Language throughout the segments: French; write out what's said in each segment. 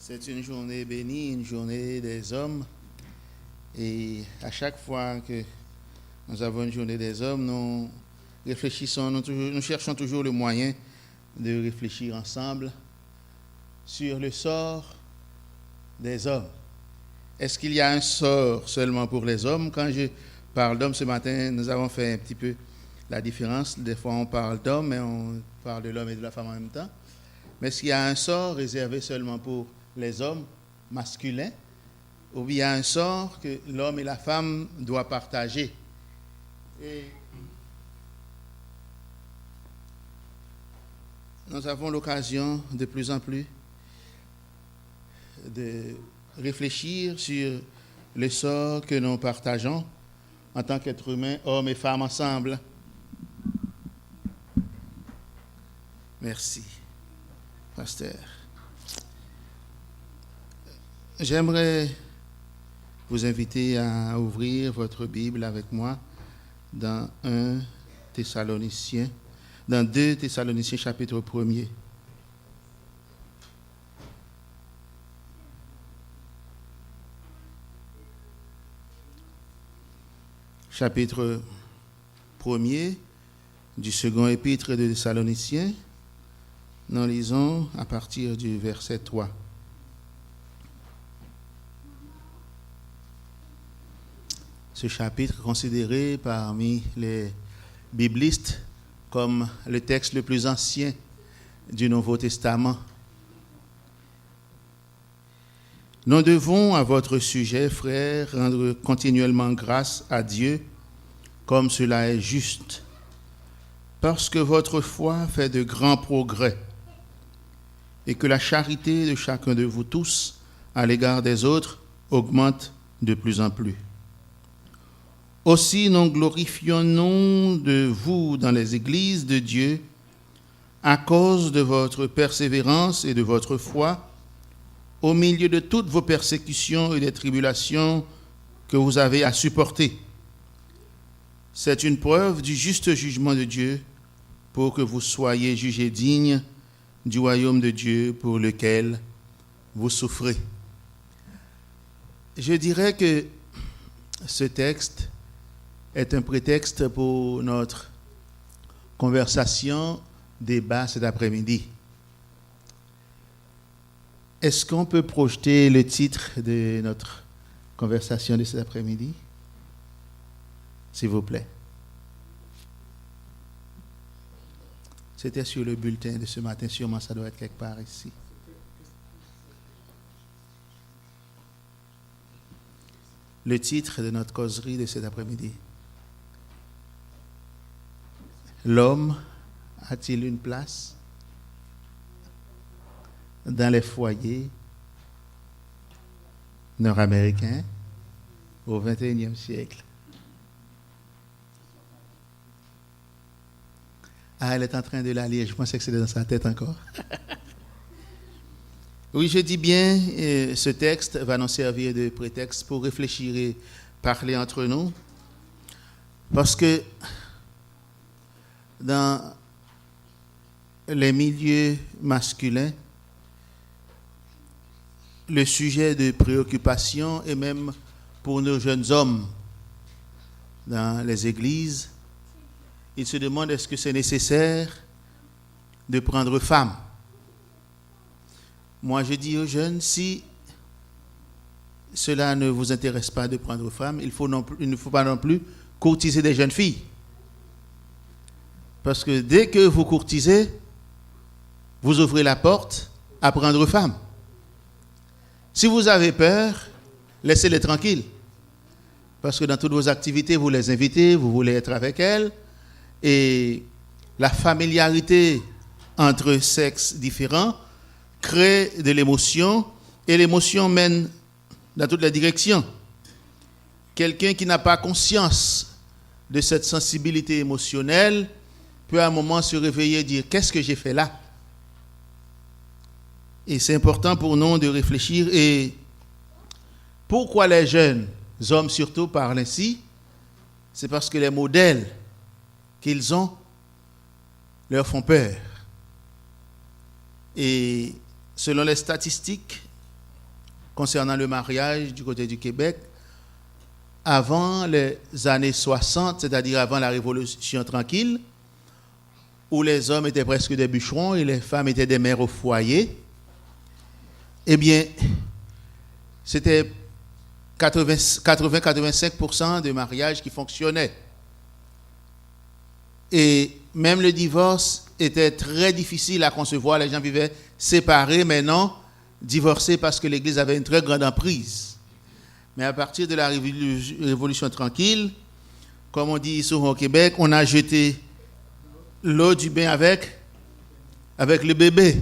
C'est une journée bénie, une journée des hommes. Et à chaque fois que nous avons une journée des hommes, nous réfléchissons, nous cherchons toujours le moyen de réfléchir ensemble sur le sort des hommes. Est-ce qu'il y a un sort seulement pour les hommes? Quand je parle d'hommes ce matin, nous avons fait un petit peu la différence. Des fois, on parle d'hommes, mais on parle de l'homme et de la femme en même temps. Mais est-ce qu'il y a un sort réservé seulement pour les hommes masculins? Ou bien il y a un sort que l'homme et la femme doivent partager? Et nous avons l'occasion de plus en plus de réfléchir sur le sort que nous partageons en tant qu'êtres humains, hommes et femmes ensemble. Merci, pasteur. J'aimerais vous inviter à ouvrir votre Bible avec moi dans 2 Thessaloniciens chapitre 1er. Chapitre 1er du second épître de Thessaloniciens. Nous lisons à partir du verset 3. Ce chapitre est considéré parmi les biblistes comme le texte le plus ancien du Nouveau Testament. Nous devons, à votre sujet, frères, rendre continuellement grâce à Dieu, comme cela est juste, parce que votre foi fait de grands progrès et que la charité de chacun de vous tous à l'égard des autres augmente de plus en plus. Aussi, nous glorifions de vous dans les églises de Dieu à cause de votre persévérance et de votre foi au milieu de toutes vos persécutions et des tribulations que vous avez à supporter. C'est une preuve du juste jugement de Dieu pour que vous soyez jugés dignes du royaume de Dieu pour lequel vous souffrez. Je dirais que ce texte est un prétexte pour notre conversation, débat cet après-midi. Est-ce qu'on peut projeter le titre de notre conversation de cet après-midi? S'il vous plaît. C'était sur le bulletin de ce matin, sûrement ça doit être quelque part ici. Le titre de notre causerie de cet après-midi. L'homme a-t-il une place dans les foyers nord-américains au XXIe siècle? Ah, elle est en train de la lire. Je pensais que c'était dans sa tête encore. Oui, je dis bien, ce texte va nous servir de prétexte pour réfléchir et parler entre nous. Parce que dans les milieux masculins, le sujet de préoccupation, et même pour nos jeunes hommes dans les églises, ils se demandent est-ce que c'est nécessaire de prendre femme. Moi, je dis aux jeunes, si cela ne vous intéresse pas de prendre femme, il ne faut pas non plus courtiser des jeunes filles. Parce que dès que vous courtisez, vous ouvrez la porte à prendre femme. Si vous avez peur, laissez-les tranquilles. Parce que dans toutes vos activités, vous les invitez, vous voulez être avec elles. Et la familiarité entre sexes différents crée de l'émotion. Et l'émotion mène dans toutes les directions. Quelqu'un qui n'a pas conscience de cette sensibilité émotionnelle peut à un moment se réveiller et dire « Qu'est-ce que j'ai fait là ?» Et c'est important pour nous de réfléchir. Et pourquoi les jeunes hommes surtout parlent ainsi? C'est parce que les modèles qu'ils ont leur font peur. Et selon les statistiques concernant le mariage du côté du Québec. Avant les années 60, c'est-à-dire avant la Révolution tranquille, où les hommes étaient presque des bûcherons et les femmes étaient des mères au foyer, eh bien, c'était 80-85% de mariages qui fonctionnaient. Et même le divorce était très difficile à concevoir. Les gens vivaient séparés, mais non divorcés parce que l'Église avait une très grande emprise. Mais à partir de la Révolution tranquille, comme on dit ici au Québec, on a jeté l'eau du bain avec le bébé.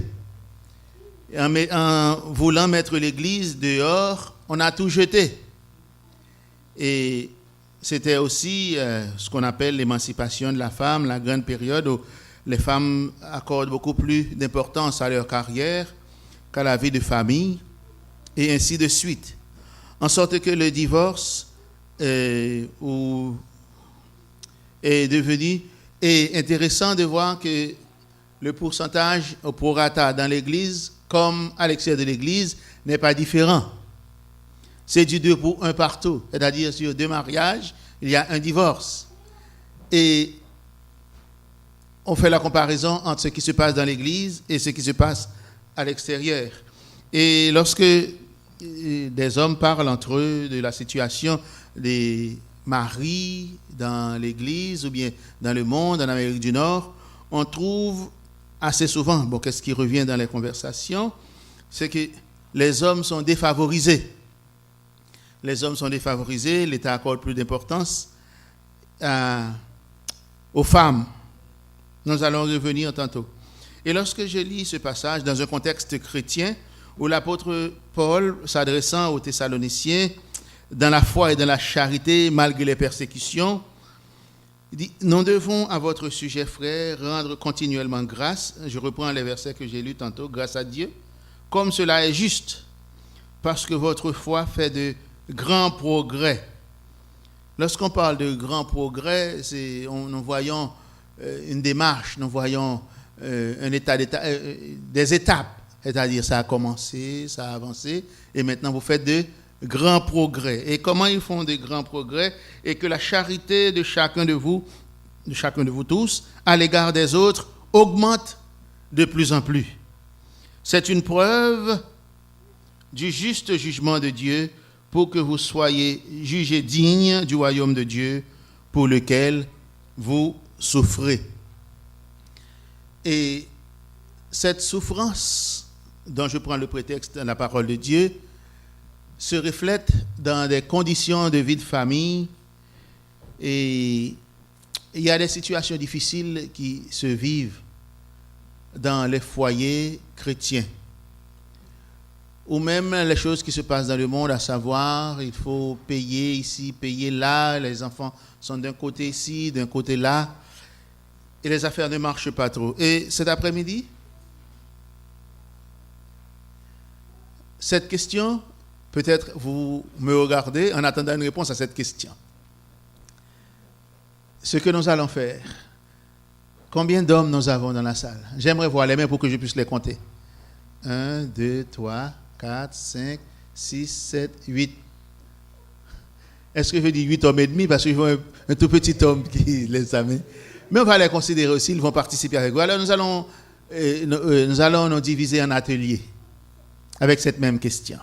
En voulant mettre l'Église dehors, on a tout jeté. Et c'était aussi ce qu'on appelle l'émancipation de la femme, la grande période où les femmes accordent beaucoup plus d'importance à leur carrière qu'à la vie de famille, et ainsi de suite. En sorte que le divorce est devenu intéressant de voir que le pourcentage au prorata dans l'Église, comme à l'extérieur de l'Église, n'est pas différent. C'est du 2 pour 1 partout. C'est-à-dire, sur 2 mariages, il y a un divorce. Et on fait la comparaison entre ce qui se passe dans l'Église et ce qui se passe à l'extérieur. Et lorsque des hommes parlent entre eux de la situation des maris dans l'Église ou bien dans le monde, en Amérique du Nord, on trouve assez souvent, qu'est-ce qui revient dans les conversations, c'est que les hommes sont défavorisés. Les hommes sont défavorisés, l'État accorde plus d'importance aux femmes. Nous allons revenir tantôt. Et lorsque je lis ce passage dans un contexte chrétien, où l'apôtre Paul, s'adressant aux Thessaloniciens, dans la foi et dans la charité, malgré les persécutions, il dit, nous devons à votre sujet, frères, rendre continuellement grâce. Je reprends les versets que j'ai lus tantôt, grâce à Dieu, comme cela est juste, parce que votre foi fait de grands progrès. Lorsqu'on parle de grands progrès, nous voyons une démarche, nous voyons un état des étapes. C'est-à-dire, ça a commencé, ça a avancé, et maintenant vous faites de grands progrès. Et comment ils font de grands progrès? Et que la charité de chacun de vous tous, à l'égard des autres, augmente de plus en plus. C'est une preuve du juste jugement de Dieu pour que vous soyez jugés dignes du royaume de Dieu pour lequel vous souffrez. Et cette souffrance dont je prends le prétexte dans la parole de Dieu, se reflète dans des conditions de vie de famille, et il y a des situations difficiles qui se vivent dans les foyers chrétiens, ou même les choses qui se passent dans le monde, à savoir, il faut payer ici, payer là, les enfants sont d'un côté ici, d'un côté là, et les affaires ne marchent pas trop. Et cet après-midi, cette question, peut-être vous me regardez en attendant une réponse à cette question. Ce que nous allons faire, combien d'hommes nous avons dans la salle? J'aimerais voir les mains pour que je puisse les compter. 1, 2, 3, 4, 5, 6, 7, 8. Est-ce que je dis 8 hommes et demi? Parce que je vois un tout petit homme qui les amène. Mais on va les considérer aussi, ils vont participer avec vous. Alors nous allons nous diviser en ateliers avec cette même question.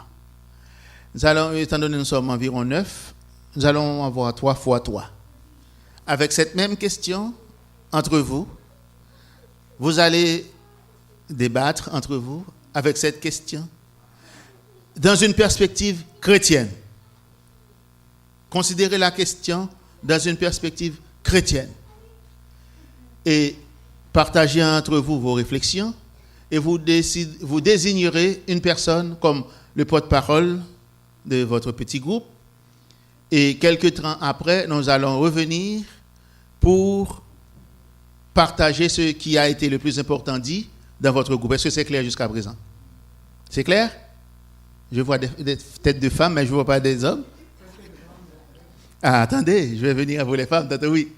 Nous allons, étant donné que nous sommes environ 9, nous allons avoir 3 fois 3. Avec cette même question, entre vous, vous allez débattre entre vous avec cette question dans une perspective chrétienne. Considérez la question dans une perspective chrétienne. Et partagez entre vous vos réflexions, et vous désignerez une personne comme le porte-parole de votre petit groupe. Et quelques temps après, nous allons revenir pour partager ce qui a été le plus important dit dans votre groupe. Est-ce que c'est clair jusqu'à présent? C'est clair? Je vois des têtes de femmes, mais je ne vois pas des hommes. Ah, attendez, je vais venir à vous les femmes. Oui.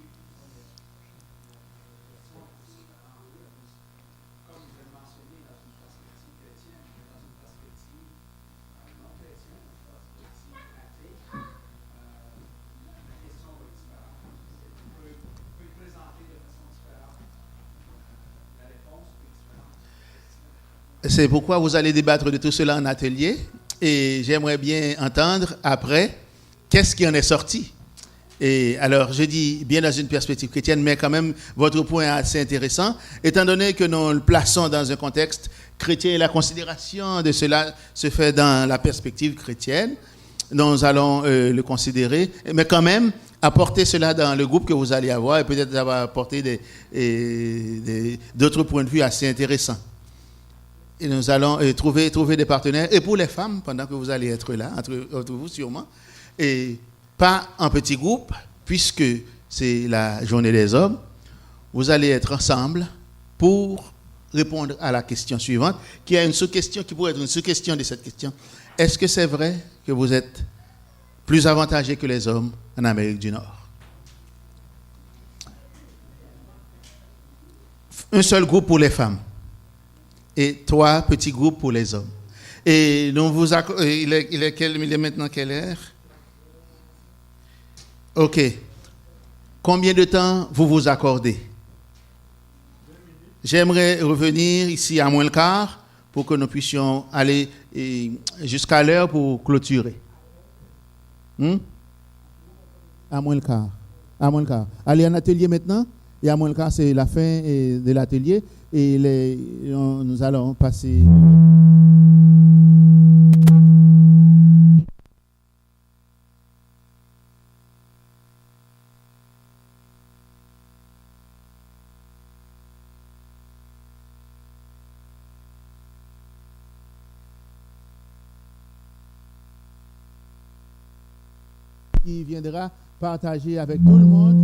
C'est pourquoi vous allez débattre de tout cela en atelier. Et j'aimerais bien entendre après qu'est-ce qui en est sorti. Et alors, je dis bien dans une perspective chrétienne, mais quand même, votre point est assez intéressant, étant donné que nous le plaçons dans un contexte chrétien et la considération de cela se fait dans la perspective chrétienne. Nous allons le considérer, mais quand même, apporter cela dans le groupe que vous allez avoir et peut-être avoir apporté d'autres points de vue assez intéressants. Et nous allons trouver des partenaires, et pour les femmes, pendant que vous allez être là, entre vous sûrement, et pas en petit groupe, puisque c'est la journée des hommes, vous allez être ensemble pour répondre à la question suivante, qui est une sous-question, qui pourrait être une sous-question de cette question. Est-ce que c'est vrai que vous êtes plus avantagés que les hommes en Amérique du Nord? Un seul groupe pour les femmes et 3 petits groupes pour les hommes. Et donc il est maintenant quelle heure? Ok. Combien de temps vous vous accordez? J'aimerais revenir ici à moins le quart pour que nous puissions aller jusqu'à l'heure pour clôturer. À moins le quart. À moins le quart. Allez en atelier maintenant. Et à moins le quart, c'est la fin de l'atelier. Et nous allons passer... qui viendra partager avec tout le monde.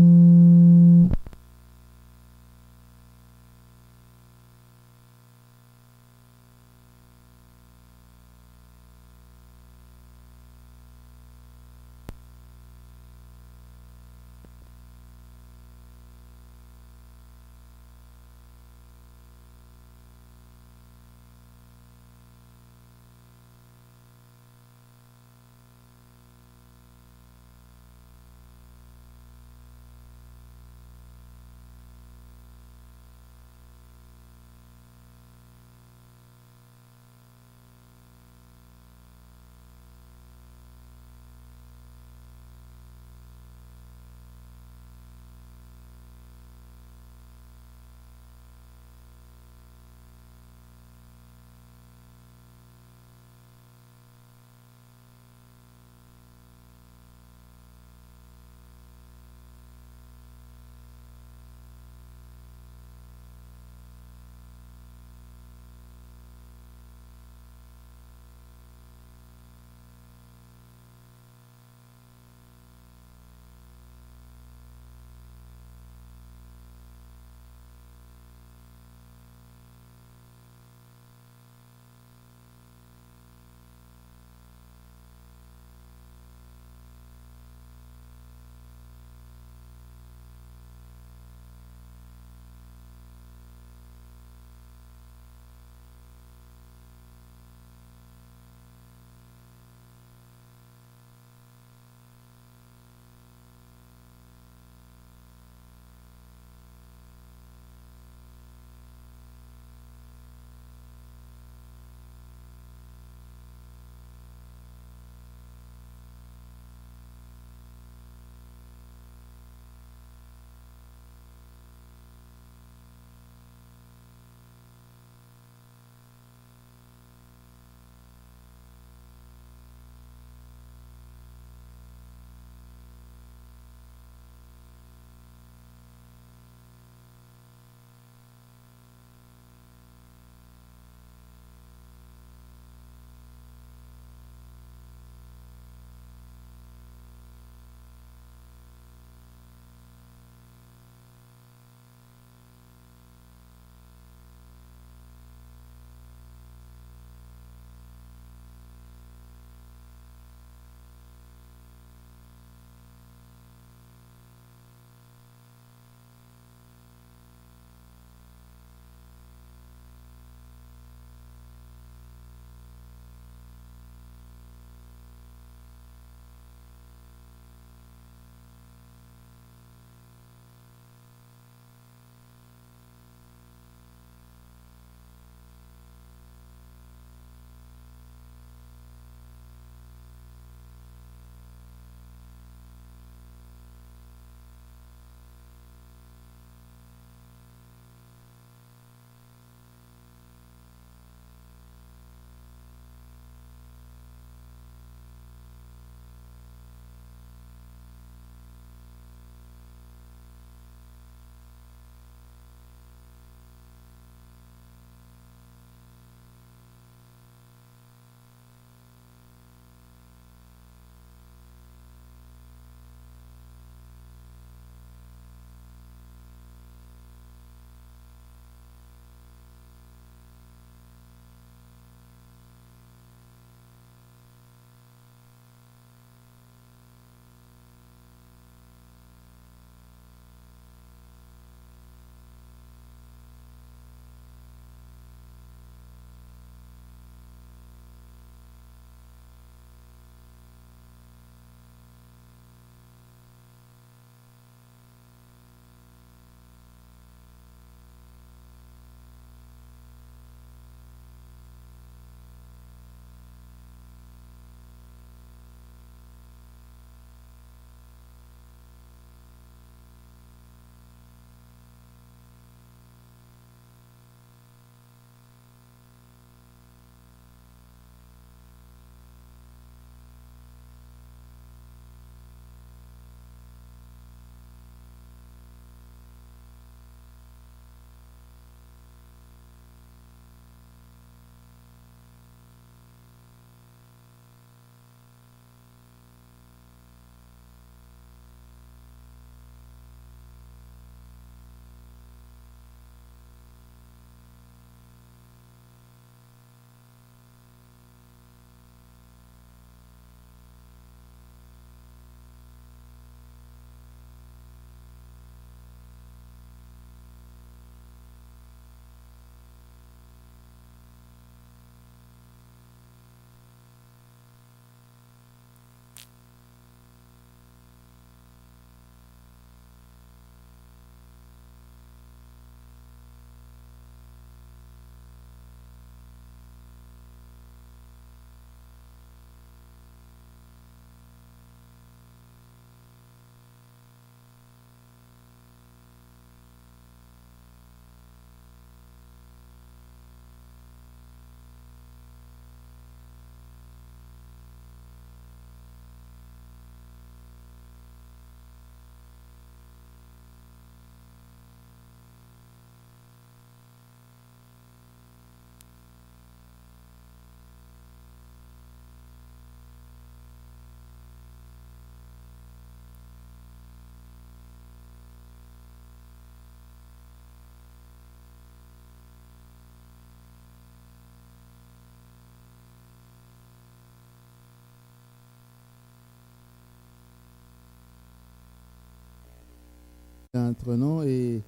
entre nous et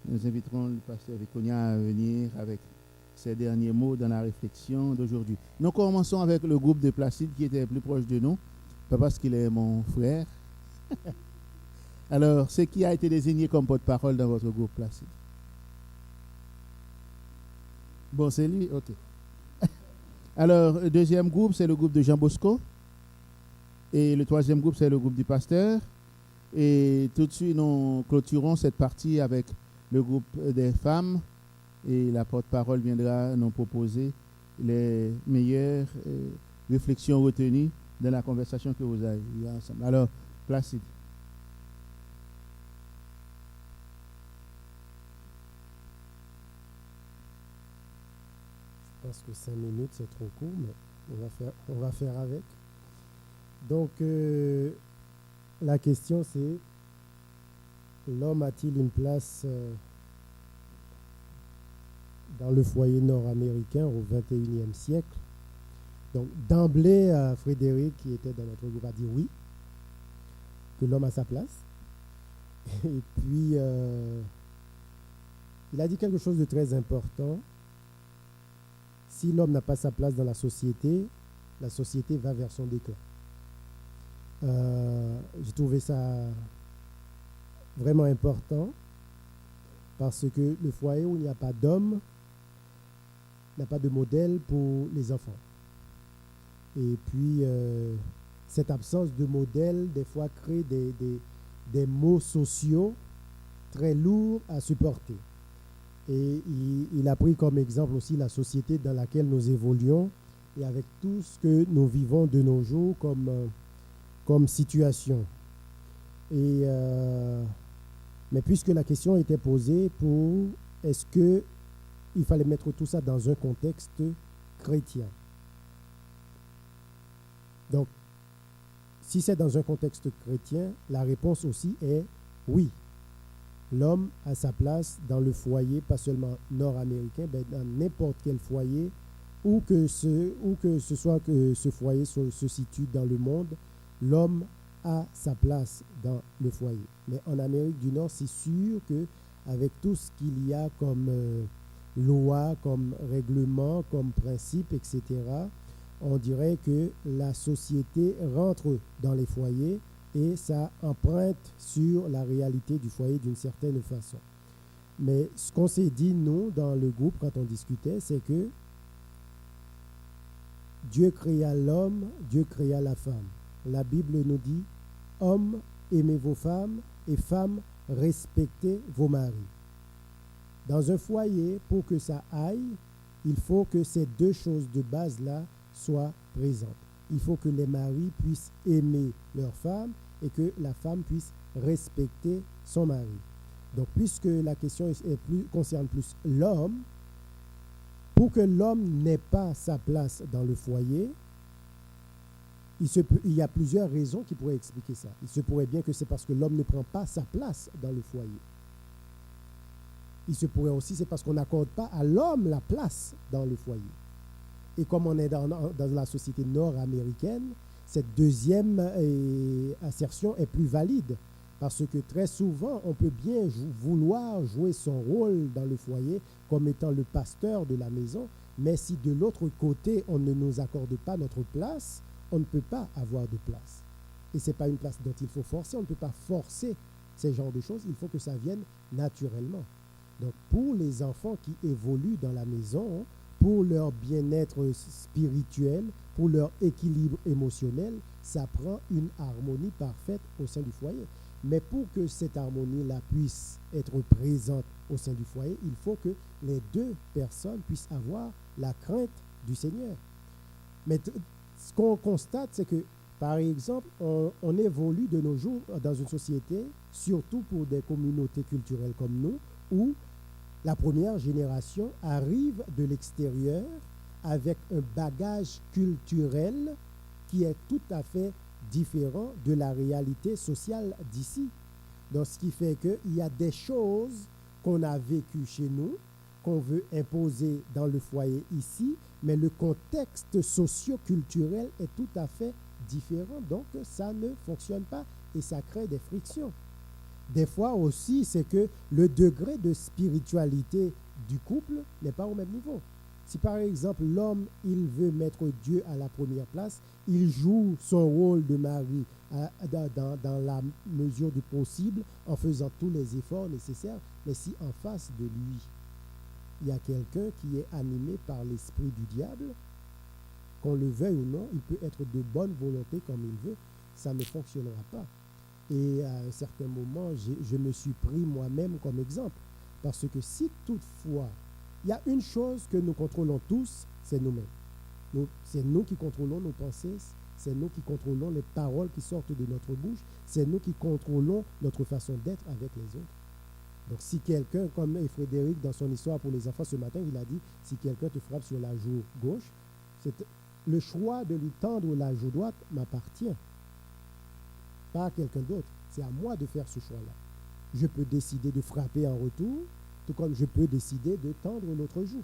nous inviterons le pasteur Viconia à venir avec ses derniers mots dans la réflexion d'aujourd'hui. Nous commençons avec le groupe de Placide qui était plus proche de nous, pas parce qu'il est mon frère. Alors, c'est qui a été désigné comme porte-parole dans votre groupe Placide? Bon, c'est lui? Ok. Alors, le deuxième groupe, c'est le groupe de Jean Bosco. Et le troisième groupe, c'est le groupe du pasteur. Et tout de suite, nous clôturons cette partie avec le groupe des femmes. Et la porte-parole viendra nous proposer les meilleures réflexions retenues dans la conversation que vous avez eue ensemble. Alors, Placide. Je pense que 5 minutes, c'est trop court, mais on va faire avec. Donc, la question, c'est, l'homme a-t-il une place dans le foyer nord-américain au XXIe siècle? Donc, d'emblée, Frédéric, qui était dans notre groupe, a dit oui, que l'homme a sa place. Et puis, il a dit quelque chose de très important. Si l'homme n'a pas sa place dans la société va vers son déclin. J'ai trouvé ça vraiment important parce que le foyer où il n'y a pas d'homme n'a pas de modèle pour les enfants. Et puis, cette absence de modèle, des fois, crée des maux sociaux très lourds à supporter. Et il a pris comme exemple aussi la société dans laquelle nous évoluons et avec tout ce que nous vivons de nos jours comme situation. Et, mais puisque la question était posée pour est-ce qu'il fallait mettre tout ça dans un contexte chrétien. Donc, si c'est dans un contexte chrétien, la réponse aussi est oui. L'homme a sa place dans le foyer, pas seulement nord-américain, mais dans n'importe quel foyer, où que ce soit que ce foyer se situe dans le monde, l'homme a sa place dans le foyer. Mais en Amérique du Nord, c'est sûr qu'avec tout ce qu'il y a comme loi, comme règlement, comme principe, etc., on dirait que la société rentre dans les foyers et ça emprunte sur la réalité du foyer d'une certaine façon. Mais ce qu'on s'est dit, nous, dans le groupe, quand on discutait, c'est que Dieu créa l'homme, Dieu créa la femme. La Bible nous dit, hommes, aimez vos femmes, et femmes, respectez vos maris. Dans un foyer, pour que ça aille, il faut que ces deux choses de base-là soient présentes. Il faut que les maris puissent aimer leur femme et que la femme puisse respecter son mari. Donc, puisque la question concerne plus l'homme, pour que l'homme n'ait pas sa place dans le foyer, il y a plusieurs raisons qui pourraient expliquer ça. Il se pourrait bien que c'est parce que l'homme ne prend pas sa place dans le foyer. Il se pourrait aussi c'est parce qu'on n'accorde pas à l'homme la place dans le foyer. Et comme on est dans la société nord-américaine, cette deuxième assertion est plus valide. Parce que très souvent, on peut bien vouloir jouer son rôle dans le foyer comme étant le pasteur de la maison, mais si de l'autre côté, on ne nous accorde pas notre place, on ne peut pas avoir de place. Et ce n'est pas une place dont il faut forcer, on ne peut pas forcer ces genres de choses, il faut que ça vienne naturellement. Donc pour les enfants qui évoluent dans la maison, pour leur bien-être spirituel, pour leur équilibre émotionnel, ça prend une harmonie parfaite au sein du foyer. Mais pour que cette harmonie-là puisse être présente au sein du foyer, il faut que les deux personnes puissent avoir la crainte du Seigneur. Mais ce qu'on constate, c'est que, par exemple, on évolue de nos jours dans une société, surtout pour des communautés culturelles comme nous, où la première génération arrive de l'extérieur avec un bagage culturel qui est tout à fait différent de la réalité sociale d'ici. Donc, ce qui fait qu'il y a des choses qu'on a vécues chez nous, qu'on veut imposer dans le foyer ici, mais le contexte socio-culturel est tout à fait différent. Donc, ça ne fonctionne pas et ça crée des frictions. Des fois aussi, c'est que le degré de spiritualité du couple n'est pas au même niveau. Si par exemple l'homme, il veut mettre Dieu à la première place, il joue son rôle de mari dans la mesure du possible, en faisant tous les efforts nécessaires. Mais si en face de lui, il y a quelqu'un qui est animé par l'esprit du diable, qu'on le veuille ou non, il peut être de bonne volonté comme il veut, ça ne fonctionnera pas. Et à un certain moment, je me suis pris moi-même comme exemple. Parce que si toutefois, il y a une chose que nous contrôlons tous, c'est nous-mêmes. C'est nous qui contrôlons nos pensées, c'est nous qui contrôlons les paroles qui sortent de notre bouche, c'est nous qui contrôlons notre façon d'être avec les autres. Donc si quelqu'un, comme Frédéric dans son histoire pour les enfants ce matin, il a dit, si quelqu'un te frappe sur la joue gauche, le choix de lui tendre la joue droite m'appartient, pas à quelqu'un d'autre. C'est à moi de faire ce choix-là. Je peux décider de frapper en retour, tout comme je peux décider de tendre l'autre joue.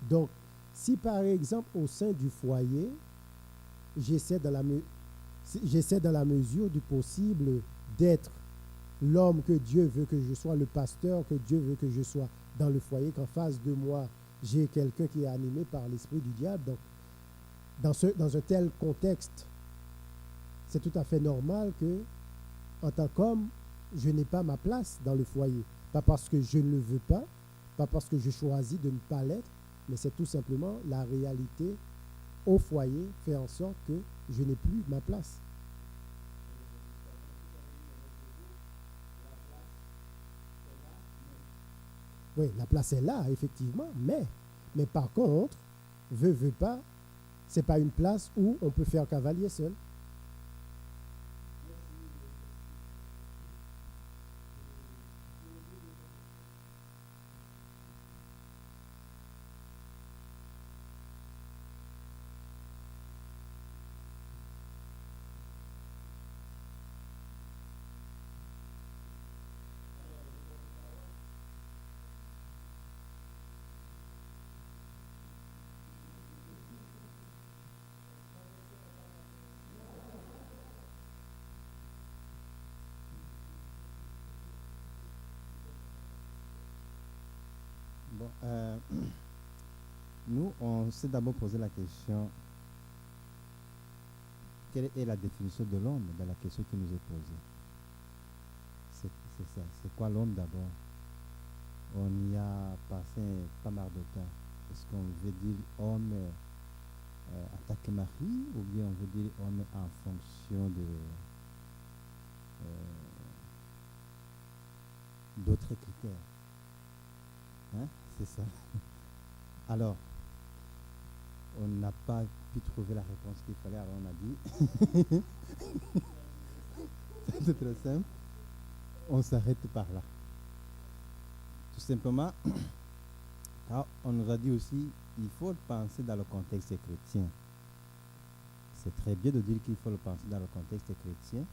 Donc, si par exemple au sein du foyer, j'essaie dans la mesure du possible d'être l'homme que Dieu veut que je sois, le pasteur que Dieu veut que je sois dans le foyer, qu'en face de moi, j'ai quelqu'un qui est animé par l'esprit du diable. Donc, dans un tel contexte, c'est tout à fait normal que, en tant qu'homme, je n'ai pas ma place dans le foyer. Pas parce que je ne le veux pas, pas parce que je choisis de ne pas l'être, mais c'est tout simplement la réalité au foyer fait en sorte que je n'ai plus ma place. Oui, la place est là, effectivement, mais par contre, veut pas, c'est pas une place où on peut faire cavalier seul. Bon, nous, on s'est d'abord posé la question, quelle est la définition de l'homme dans la question qui nous est posée? C'est ça, c'est quoi l'homme d'abord? On y a passé pas mal de temps. Est-ce qu'on veut dire homme en tant que mari ou bien on veut dire homme en fonction de d'autres critères? Hein? C'est ça. Alors, on n'a pas pu trouver la réponse qu'il fallait, alors on a dit. C'est très simple. On s'arrête par là. Tout simplement, car on nous a dit aussi, il faut le penser dans le contexte chrétien. C'est très bien de dire qu'il faut le penser dans le contexte chrétien.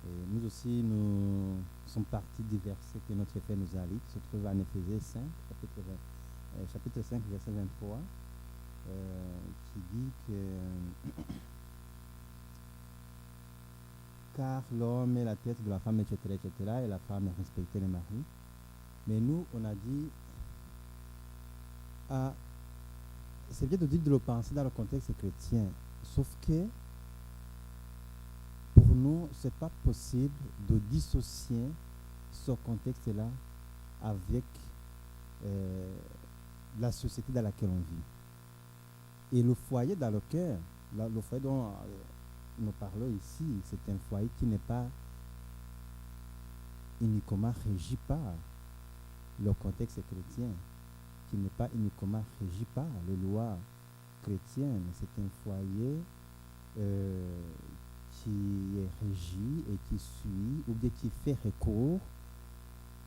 Et nous aussi, nous sommes partis du verset que notre frère nous a lu, qui se trouve en Éphésiens 5, chapitre 5, verset 23, qui dit que car l'homme est la tête de la femme, etc., etc., et la femme est respectée les maris. Mais nous, on a dit, c'est bien de dire de le penser dans le contexte chrétien, sauf que pour nous, ce n'est pas possible de dissocier ce contexte-là avec la société dans laquelle on vit. Et le foyer dans lequel, le foyer dont nous parlons ici, c'est un foyer qui n'est pas uniquement régi par le contexte chrétien, qui n'est pas uniquement régi par les lois chrétiennes. C'est un foyer qui est régi et qui suit ou bien qui fait recours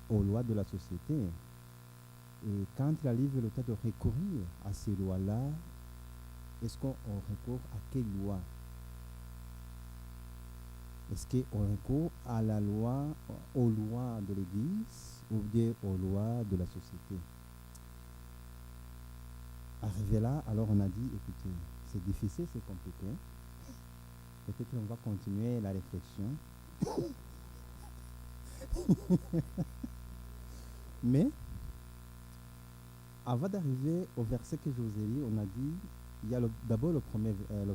aux lois de la société. Et quand il arrive le temps de recourir à ces lois-là, est-ce qu'on recourt à quelle loi? Est-ce qu'on recourt à la loi, aux lois de l'Église ou bien aux lois de la société? Arrivé là, alors on a dit, écoutez, c'est difficile, c'est compliqué. Peut-être qu'on va continuer la réflexion. Mais, avant d'arriver au verset que je vous ai lu, on a dit, il y a d'abord le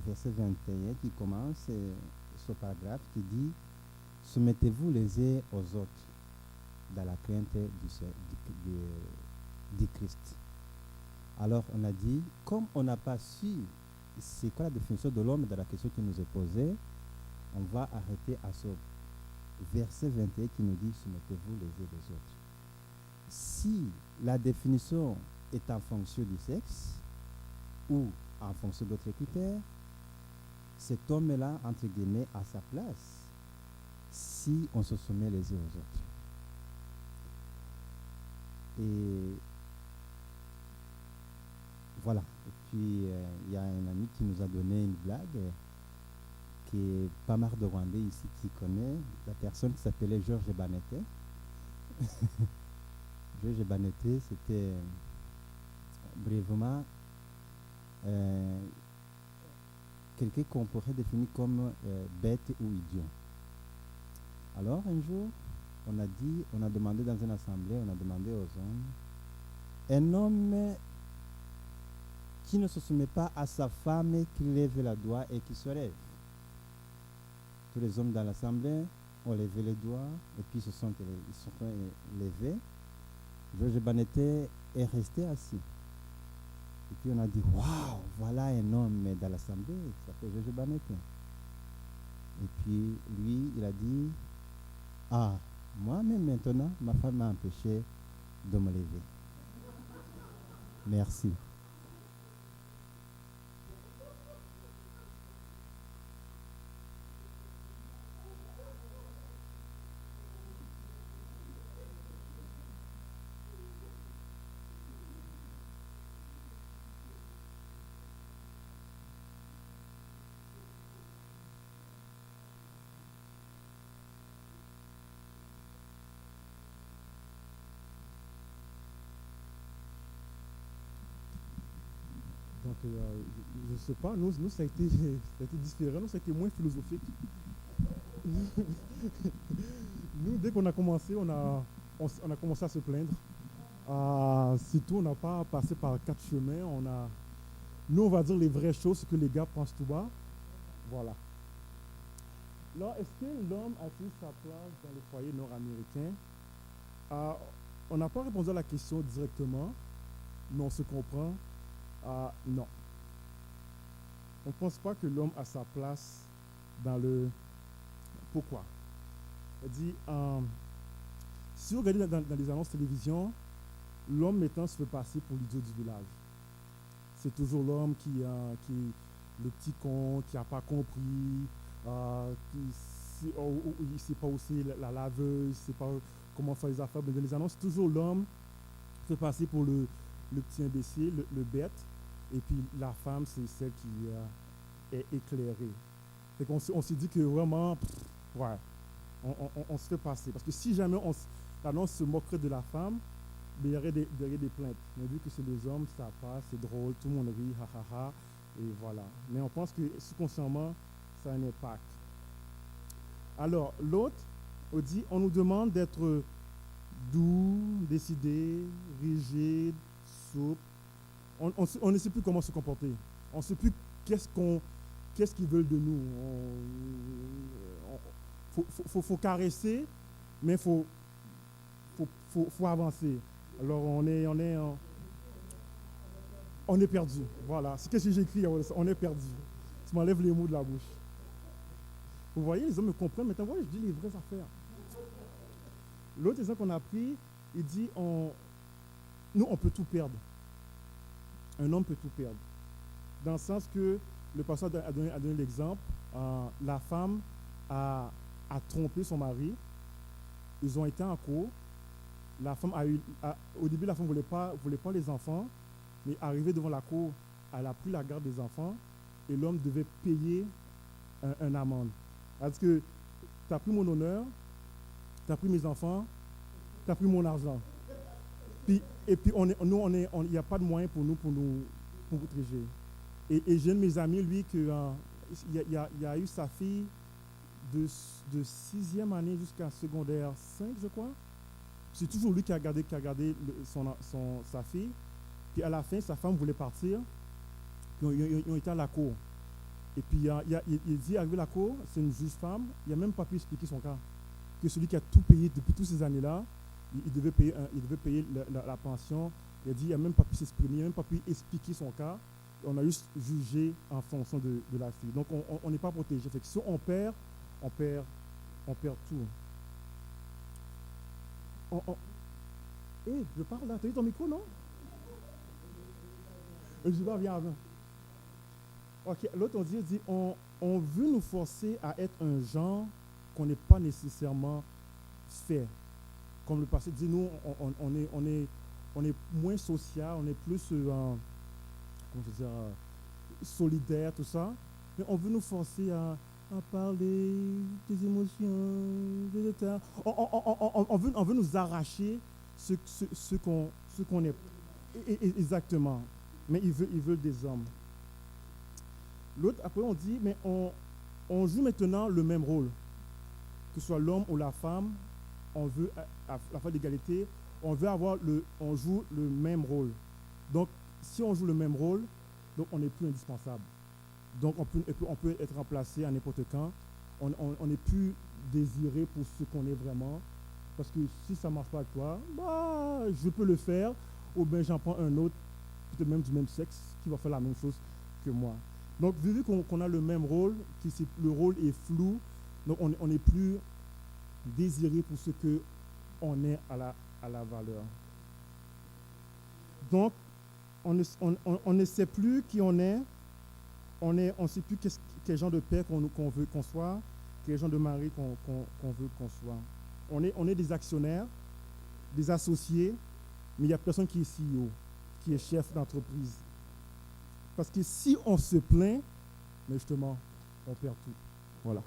verset 21 qui commence, ce paragraphe qui dit, soumettez-vous les uns aux autres dans la crainte du Christ. Alors, on a dit, comme on n'a pas su c'est quoi la définition de l'homme dans la question qui nous est posée, on va arrêter à ce verset 21 qui nous dit, soumettez-vous les uns aux autres. Si la définition est en fonction du sexe ou en fonction d'autres critères, cet homme-là, entre guillemets, a sa place si on se soumet les uns aux autres. Et voilà. Et puis, il y a un ami qui nous a donné une blague qui est pas mal de Rwandais ici qui connaît, la personne qui s'appelait Georges Banete. Georges Banete, c'était brièvement quelqu'un qu'on pourrait définir comme bête ou idiot. Alors, un jour, on a demandé dans une assemblée, on a demandé aux hommes, un homme qui ne se soumet pas à sa femme, qui lève la doigt et qui se lève. Tous les hommes dans l'assemblée ont levé les doigts et puis ils se sont levés. Georges Banete est resté assis. Et puis on a dit, waouh, voilà un homme dans l'assemblée, il s'appelle Georges Banete. Et puis lui, il a dit, ah, moi-même maintenant, ma femme m'a empêché de me lever. Merci. Donc, je ne sais pas, nous ça a été différent, nous, ça a été moins philosophique. Nous, dès qu'on a commencé, on a commencé à se plaindre. Surtout, on n'a pas passé par 4 chemins. Nous, on va dire les vraies choses, ce que les gars pensent tout bas. Voilà. Là, est-ce que l'homme a-t-il sa place dans le foyer nord-américain? On n'a pas répondu à la question directement, mais on se comprend. Non. On ne pense pas que l'homme a sa place dans le... Pourquoi? Elle dit, si vous regardez dans les annonces télévision, l'homme maintenant se fait passer pour l'idiot du village. C'est toujours l'homme qui le petit con, qui n'a pas compris, il ne sait pas où c'est la laveuse, il ne sait pas comment faire les affaires. Mais dans les annonces, toujours l'homme se fait passer pour le petit imbécile, le bête, et puis la femme, c'est celle qui est éclairée. Fait qu'on on s'est dit que vraiment, ouais, on se fait passer. Parce que si jamais l'annonce se moquerait de la femme, il y aurait des plaintes. Mais vu que c'est les hommes, ça passe, c'est drôle, tout le monde rit, ha ha ha, et voilà. Mais on pense que subconsciemment, ça a un impact. Alors, l'autre, on dit, on nous demande d'être doux, décidé, rigide, souple. On ne sait plus comment se comporter. On ne sait plus qu'est-ce qu'ils veulent de nous. Faut caresser, mais faut avancer. Alors on est perdu. Voilà. C'est ce que j'ai écrit. On est perdu. Tu m'enlèves les mots de la bouche. Vous voyez, les hommes me comprennent. Maintenant, voilà, je dis les vraies affaires. L'autre exemple qu'on a pris, il dit, nous, on peut tout perdre. Un homme peut tout perdre. Dans le sens que le pasteur a donné l'exemple, la femme a trompé son mari. Ils ont été en cours. La femme au début, la femme ne voulait pas les enfants, mais arrivée devant la cour, elle a pris la garde des enfants et l'homme devait payer un amende. Parce que tu as pris mon honneur, tu as pris mes enfants, tu as pris mon argent. Et puis, il n'y a pas de moyen pour nous protéger. Et j'ai un de mes amis, lui, il y a eu sa fille de 6e année jusqu'à secondaire 5, je crois. C'est toujours lui qui a gardé sa fille. Puis à la fin, sa femme voulait partir. Puis ils ont été à la cour. Et puis il dit, arrivé à la cour, c'est une juge femme, il n'a même pas pu expliquer son cas. Que celui qui a tout payé depuis toutes ces années-là, il devait payer la pension. Il a dit, il n'a même pas pu s'exprimer, il n'a même pas pu expliquer son cas. On a juste jugé en fonction de la fille. Donc on n'est pas protégé. Fait que si on perd tout. Je parle là, tu as eu ton micro, non? Je dis, viens avant. Ok, l'autre on dit on veut nous forcer à être un genre qu'on n'est pas nécessairement fait. Comme le passé dit, nous, on est moins social, on est plus solidaire, tout ça. Mais on veut nous forcer à parler des émotions, des états. On veut nous arracher ce qu'on est. Exactement. Mais ils veulent des hommes. L'autre, après, on dit, mais on joue maintenant le même rôle. Que ce soit l'homme ou la femme, on veut, à la fois d'égalité, on joue le même rôle. Donc, si on joue le même rôle, donc on n'est plus indispensable. Donc, on peut être remplacé à n'importe quand. On n'est plus désiré pour ce qu'on est vraiment. Parce que si ça ne marche pas avec toi, je peux le faire, ou bien j'en prends un autre, peut-être même du même sexe, qui va faire la même chose que moi. Donc, vu qu'on a le même rôle, le rôle est flou, donc on n'est plus désiré pour ce qu'on est à la valeur. Donc, on ne sait plus qui on est, on ne sait plus quel genre de père qu'on veut qu'on soit, quel genre de mari qu'on veut qu'on soit. On est des actionnaires, des associés, mais il n'y a personne qui est CEO, qui est chef d'entreprise. Parce que si on se plaint, mais justement, on perd tout. Voilà.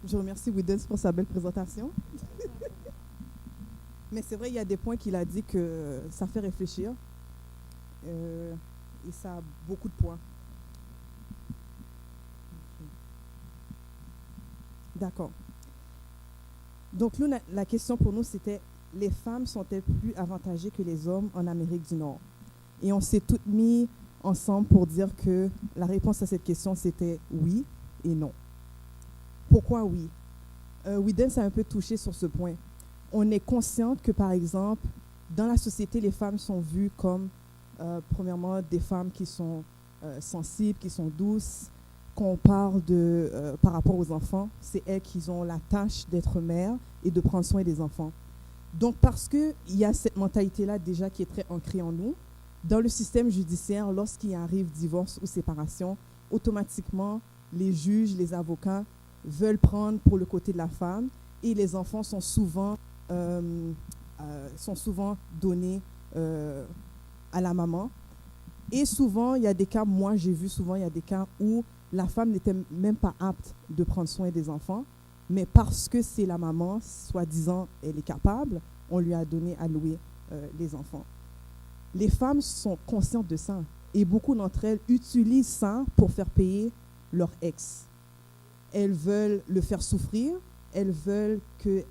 Je remercie Widens pour sa belle présentation. Mais c'est vrai, il y a des points qu'il a dit que ça fait réfléchir. Et ça a beaucoup de points. D'accord. Donc, nous, la question pour nous, c'était les femmes sont-elles plus avantagées que les hommes en Amérique du Nord? Et on s'est toutes mis ensemble pour dire que la réponse à cette question, c'était oui et non. Pourquoi oui? Widens a un peu touché sur ce point. On est consciente que, par exemple, dans la société, les femmes sont vues comme, premièrement, des femmes qui sont sensibles, qui sont douces. Quand on parle par rapport aux enfants, c'est elles qui ont la tâche d'être mères et de prendre soin des enfants. Donc, parce qu'il y a cette mentalité-là déjà qui est très ancrée en nous, dans le système judiciaire, lorsqu'il arrive divorce ou séparation, automatiquement, les juges, les avocats veulent prendre pour le côté de la femme et les enfants sont souvent donnés à la maman. Et souvent, il y a des cas, moi j'ai vu souvent, il y a des cas où la femme n'était même pas apte de prendre soin des enfants, mais parce que c'est la maman, soi-disant, elle est capable, on lui a donné à louer les enfants. Les femmes sont conscientes de ça et beaucoup d'entre elles utilisent ça pour faire payer leur ex. Elles veulent le faire souffrir, elles veulent qu'il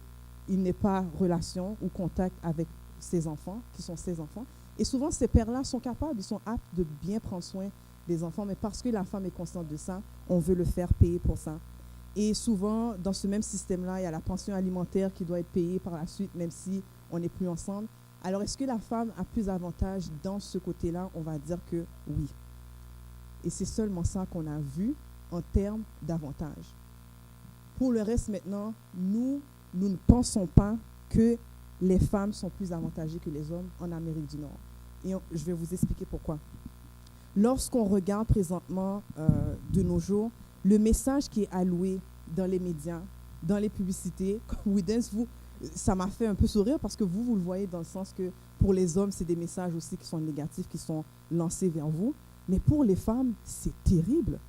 n'ait pas relation ou contact avec ses enfants, qui sont ses enfants. Et souvent, ces pères-là sont capables, ils sont aptes de bien prendre soin des enfants, mais parce que la femme est consciente de ça, on veut le faire payer pour ça. Et souvent, dans ce même système-là, il y a la pension alimentaire qui doit être payée par la suite, même si on n'est plus ensemble. Alors, est-ce que la femme a plus d'avantages dans ce côté-là? On va dire que oui. Et c'est seulement ça qu'on a vu en termes d'avantages. Pour le reste, maintenant, nous ne pensons pas que les femmes sont plus avantagées que les hommes en Amérique du Nord. Et je vais vous expliquer pourquoi. Lorsqu'on regarde présentement de nos jours, le message qui est alloué dans les médias, dans les publicités, comme Widens, ça m'a fait un peu sourire parce que vous le voyez dans le sens que pour les hommes, c'est des messages aussi qui sont négatifs, qui sont lancés vers vous. Mais pour les femmes, c'est terrible.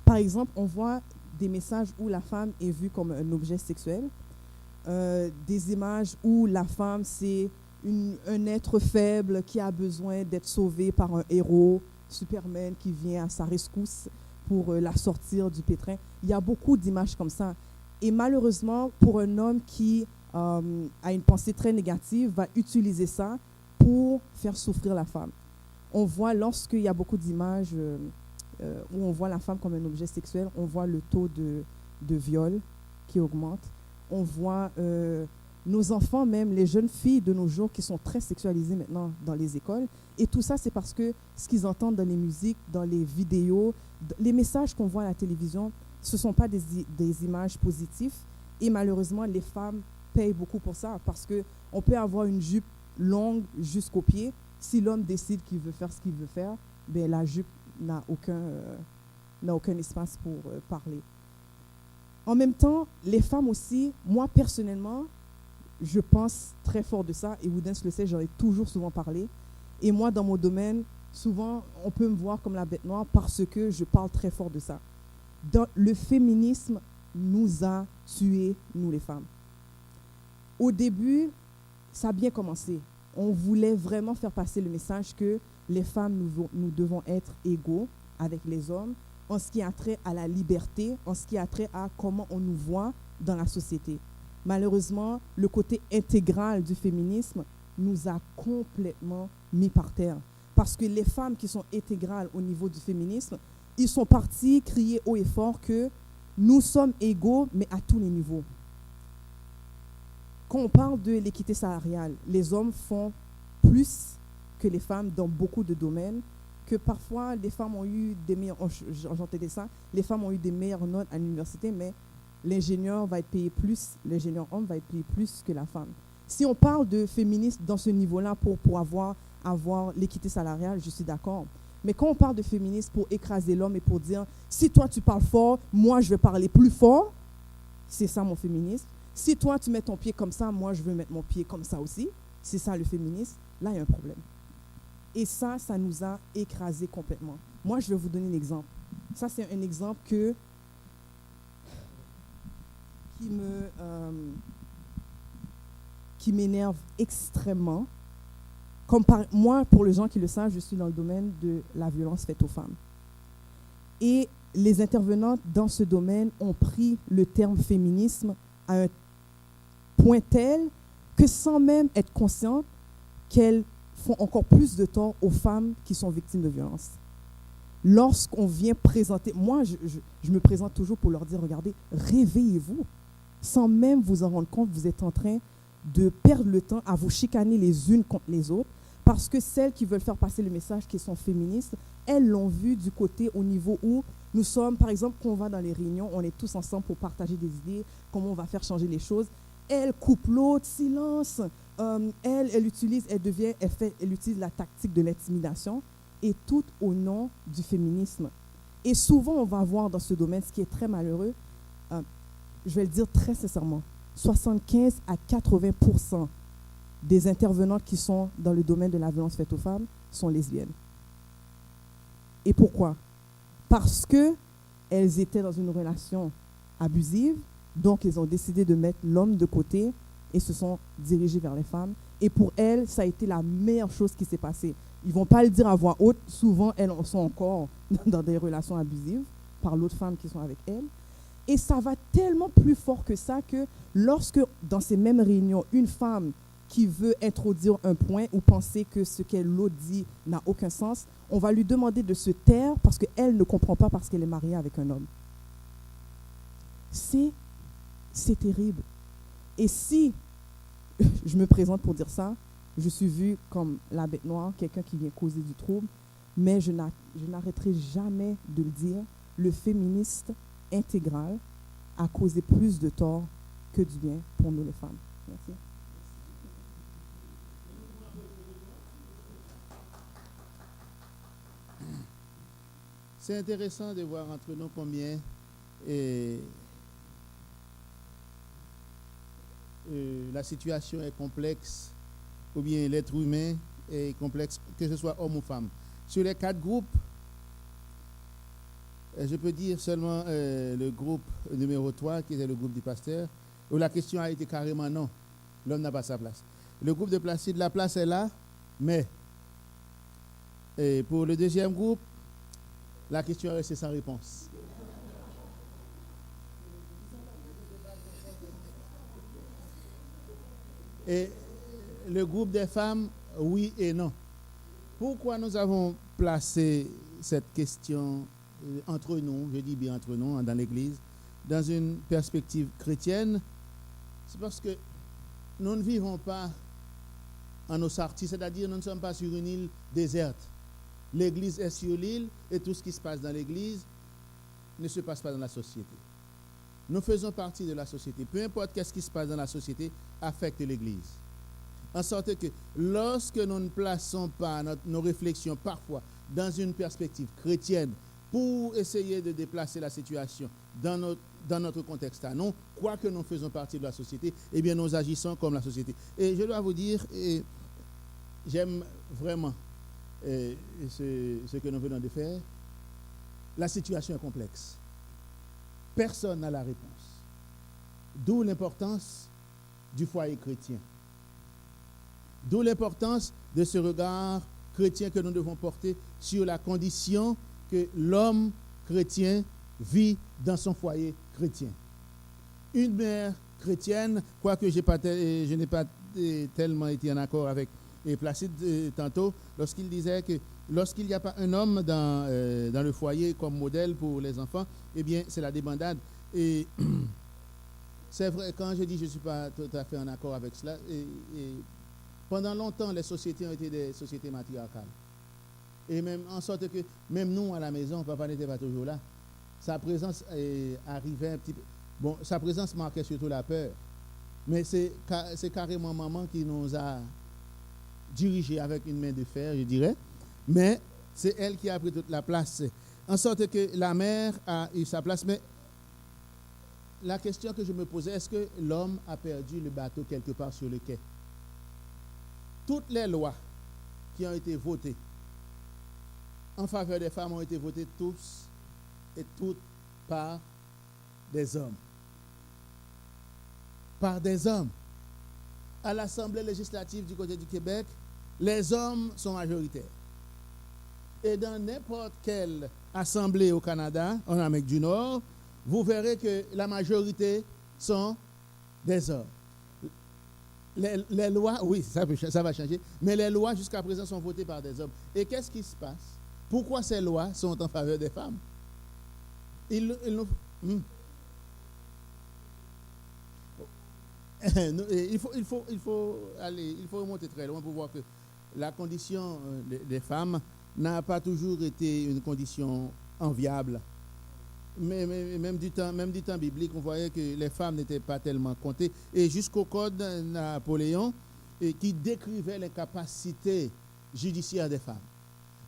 Par exemple, on voit des messages où la femme est vue comme un objet sexuel, des images où la femme, c'est un être faible qui a besoin d'être sauvé par un héros, Superman qui vient à sa rescousse pour la sortir du pétrin. Il y a beaucoup d'images comme ça. Et malheureusement, pour un homme qui a une pensée très négative, va utiliser ça pour faire souffrir la femme. On voit, lorsqu'il y a beaucoup d'images où on voit la femme comme un objet sexuel, on voit le taux de viol qui augmente. On voit nos enfants, même les jeunes filles de nos jours qui sont très sexualisées maintenant dans les écoles. Et tout ça, c'est parce que ce qu'ils entendent dans les musiques, dans les vidéos, les messages qu'on voit à la télévision, ce ne sont pas des images positives. Et malheureusement, les femmes payent beaucoup pour ça parce qu'on peut avoir une jupe longue jusqu'aux pieds. Si l'homme décide qu'il veut faire ce qu'il veut faire, ben la jupe n'a aucun espace pour parler. En même temps, les femmes aussi, moi personnellement, je pense très fort de ça, et Woodens le sait, j'en ai toujours souvent parlé. Et moi, dans mon domaine, souvent, on peut me voir comme la bête noire parce que je parle très fort de ça. Le féminisme nous a tués, nous les femmes. Au début, ça a bien commencé. On voulait vraiment faire passer le message que les femmes, nous devons être égaux avec les hommes en ce qui a trait à la liberté, en ce qui a trait à comment on nous voit dans la société. Malheureusement, le côté intégral du féminisme nous a complètement mis par terre. Parce que les femmes qui sont intégrales au niveau du féminisme, ils sont partis crier haut et fort que nous sommes égaux, mais à tous les niveaux. Quand on parle de l'équité salariale, les hommes font plus que les femmes dans beaucoup de domaines, que parfois les femmes ont eu des meilleures, j'entendais ça, les femmes ont eu des meilleures notes à l'université, mais l'ingénieur va être payé plus, l'ingénieur homme va être payé plus que la femme. Si on parle de féminisme dans ce niveau-là pour avoir l'équité salariale, je suis d'accord. Mais quand on parle de féminisme pour écraser l'homme et pour dire, si toi tu parles fort, moi je vais parler plus fort, c'est ça mon féminisme. Si toi tu mets ton pied comme ça, moi je veux mettre mon pied comme ça aussi, c'est ça le féminisme, là il y a un problème. Et ça nous a écrasés complètement. Moi je vais vous donner un exemple. Ça c'est un exemple qui m'énerve extrêmement. Moi, pour les gens qui le savent, je suis dans le domaine de la violence faite aux femmes. Et les intervenantes dans ce domaine ont pris le terme féminisme à un point tel que sans même être conscientes qu'elles font encore plus de tort aux femmes qui sont victimes de violences. Lorsqu'on vient présenter, moi je me présente toujours pour leur dire, regardez, réveillez-vous. Sans même vous en rendre compte, vous êtes en train de perdre le temps à vous chicaner les unes contre les autres, parce que celles qui veulent faire passer le message qui sont féministes, elles l'ont vu du côté au niveau où nous sommes, par exemple, quand on va dans les réunions, on est tous ensemble pour partager des idées, comment on va faire changer les choses. Elle coupe l'autre, silence. Elle utilise la tactique de l'intimidation, et tout au nom du féminisme. Et souvent, on va voir dans ce domaine, ce qui est très malheureux, je vais le dire très sincèrement, 75 à 80% des intervenantes qui sont dans le domaine de la violence faite aux femmes sont lesbiennes. Et pourquoi? Parce qu'elles étaient dans une relation abusive, donc elles ont décidé de mettre l'homme de côté et se sont dirigées vers les femmes. Et pour elles, ça a été la meilleure chose qui s'est passée. Ils ne vont pas le dire à voix haute, souvent elles sont encore dans des relations abusives par l'autre femme qui sont avec elles. Et ça va tellement plus fort que ça, que lorsque, dans ces mêmes réunions, une femme qui veut introduire un point ou penser que ce qu'elle l'autre dit n'a aucun sens, on va lui demander de se taire parce qu'elle ne comprend pas parce qu'elle est mariée avec un homme. C'est terrible. Et si je me présente pour dire ça, je suis vue comme la bête noire, quelqu'un qui vient causer du trouble, mais je n'arrêterai jamais de le dire, le féministe intégral a causé plus de tort que du bien pour nous les femmes. Merci. C'est intéressant de voir entre nous la situation est complexe, ou bien l'être humain est complexe, que ce soit homme ou femme. Sur les 4 groupes, je peux dire seulement le groupe numéro 3, qui était le groupe du pasteur, où la question a été carrément non, l'homme n'a pas sa place. Le groupe de Placide, la place est là, mais pour le deuxième groupe, la question est restée sans réponse. Et le groupe des femmes, oui et non. Pourquoi nous avons placé cette question entre nous, je dis bien entre nous, dans l'Église, dans une perspective chrétienne? C'est parce que nous ne vivons pas en autarcie, c'est-à-dire nous ne sommes pas sur une île déserte. L'Église est sur l'île et tout ce qui se passe dans l'Église ne se passe pas dans la société. Nous faisons partie de la société. Peu importe qu'est-ce qui se passe dans la société, affecte l'Église. En sorte que lorsque nous ne plaçons pas nos réflexions parfois dans une perspective chrétienne pour essayer de déplacer la situation dans notre contexte à nous, quoique nous faisons partie de la société, eh bien nous agissons comme la société. Et je dois vous dire, j'aime vraiment ce que nous venons de faire. La situation est complexe. Personne n'a la réponse. D'où l'importance du foyer chrétien. D'où l'importance de ce regard chrétien que nous devons porter sur la condition que l'homme chrétien vit dans son foyer chrétien. Une mère chrétienne, quoique je n'ai pas tellement été en accord avec Placide tantôt, lorsqu'il disait que lorsqu'il n'y a pas un homme dans le foyer comme modèle pour les enfants, eh bien, c'est la débandade. Et c'est vrai, quand je dis je ne suis pas tout à fait en accord avec cela, pendant longtemps, les sociétés ont été des sociétés matriarcales. Et même en sorte que, même nous, à la maison, papa n'était pas toujours là. Sa présence arrivait un petit peu. Bon, sa présence marquait surtout la peur. Mais c'est carrément maman qui nous a dirigés avec une main de fer, je dirais. Mais c'est elle qui a pris toute la place. En sorte que la mère a eu sa place. Mais la question que je me posais, est-ce que l'homme a perdu le bateau quelque part sur le quai? Toutes les lois qui ont été votées en faveur des femmes ont été votées tous et toutes par des hommes. Par des hommes. À l'Assemblée législative du côté du Québec, les hommes sont majoritaires. Et dans n'importe quelle assemblée au Canada, en Amérique du Nord, vous verrez que la majorité sont des hommes. Les lois, oui, ça va changer, mais les lois jusqu'à présent sont votées par des hommes. Et qu'est-ce qui se passe? Pourquoi ces lois sont en faveur des femmes? Il faut remonter très loin pour voir que la condition des femmes n'a pas toujours été une condition enviable. Mais même du temps biblique, on voyait que les femmes n'étaient pas tellement comptées. Et jusqu'au code Napoléon, qui décrivait les capacités judiciaires des femmes.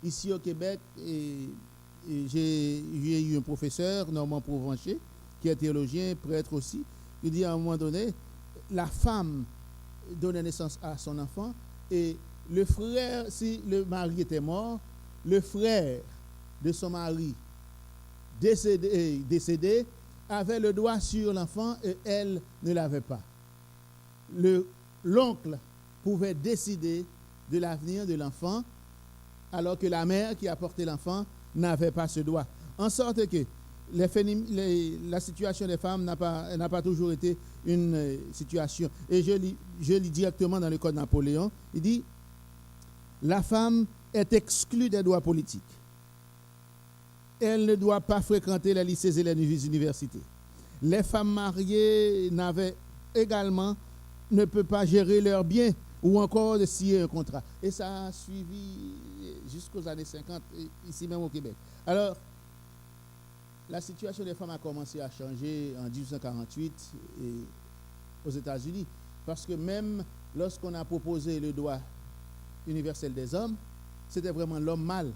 Ici au Québec, j'ai eu un professeur, Normand Provencher, qui est théologien, prêtre aussi, qui dit à un moment donné, la femme donnait naissance à son enfant et le frère, si le mari était mort, le frère de son mari décédé avait le doigt sur l'enfant et elle ne l'avait pas. L'oncle pouvait décider de l'avenir de l'enfant alors que la mère qui a porté l'enfant n'avait pas ce droit. En sorte que la situation des femmes n'a pas toujours été une situation. Et je lis directement dans le code Napoléon, il dit « La femme est exclue des droits politiques. Elle ne doit pas fréquenter les lycées et les universités. Les femmes mariées ne peuvent pas gérer leurs biens ou encore de signer un contrat. » Et ça a suivi jusqu'aux années 50, ici même au Québec. Alors, la situation des femmes a commencé à changer en 1848 aux États-Unis. Parce que même lorsqu'on a proposé le droit universel des hommes, c'était vraiment l'homme mâle.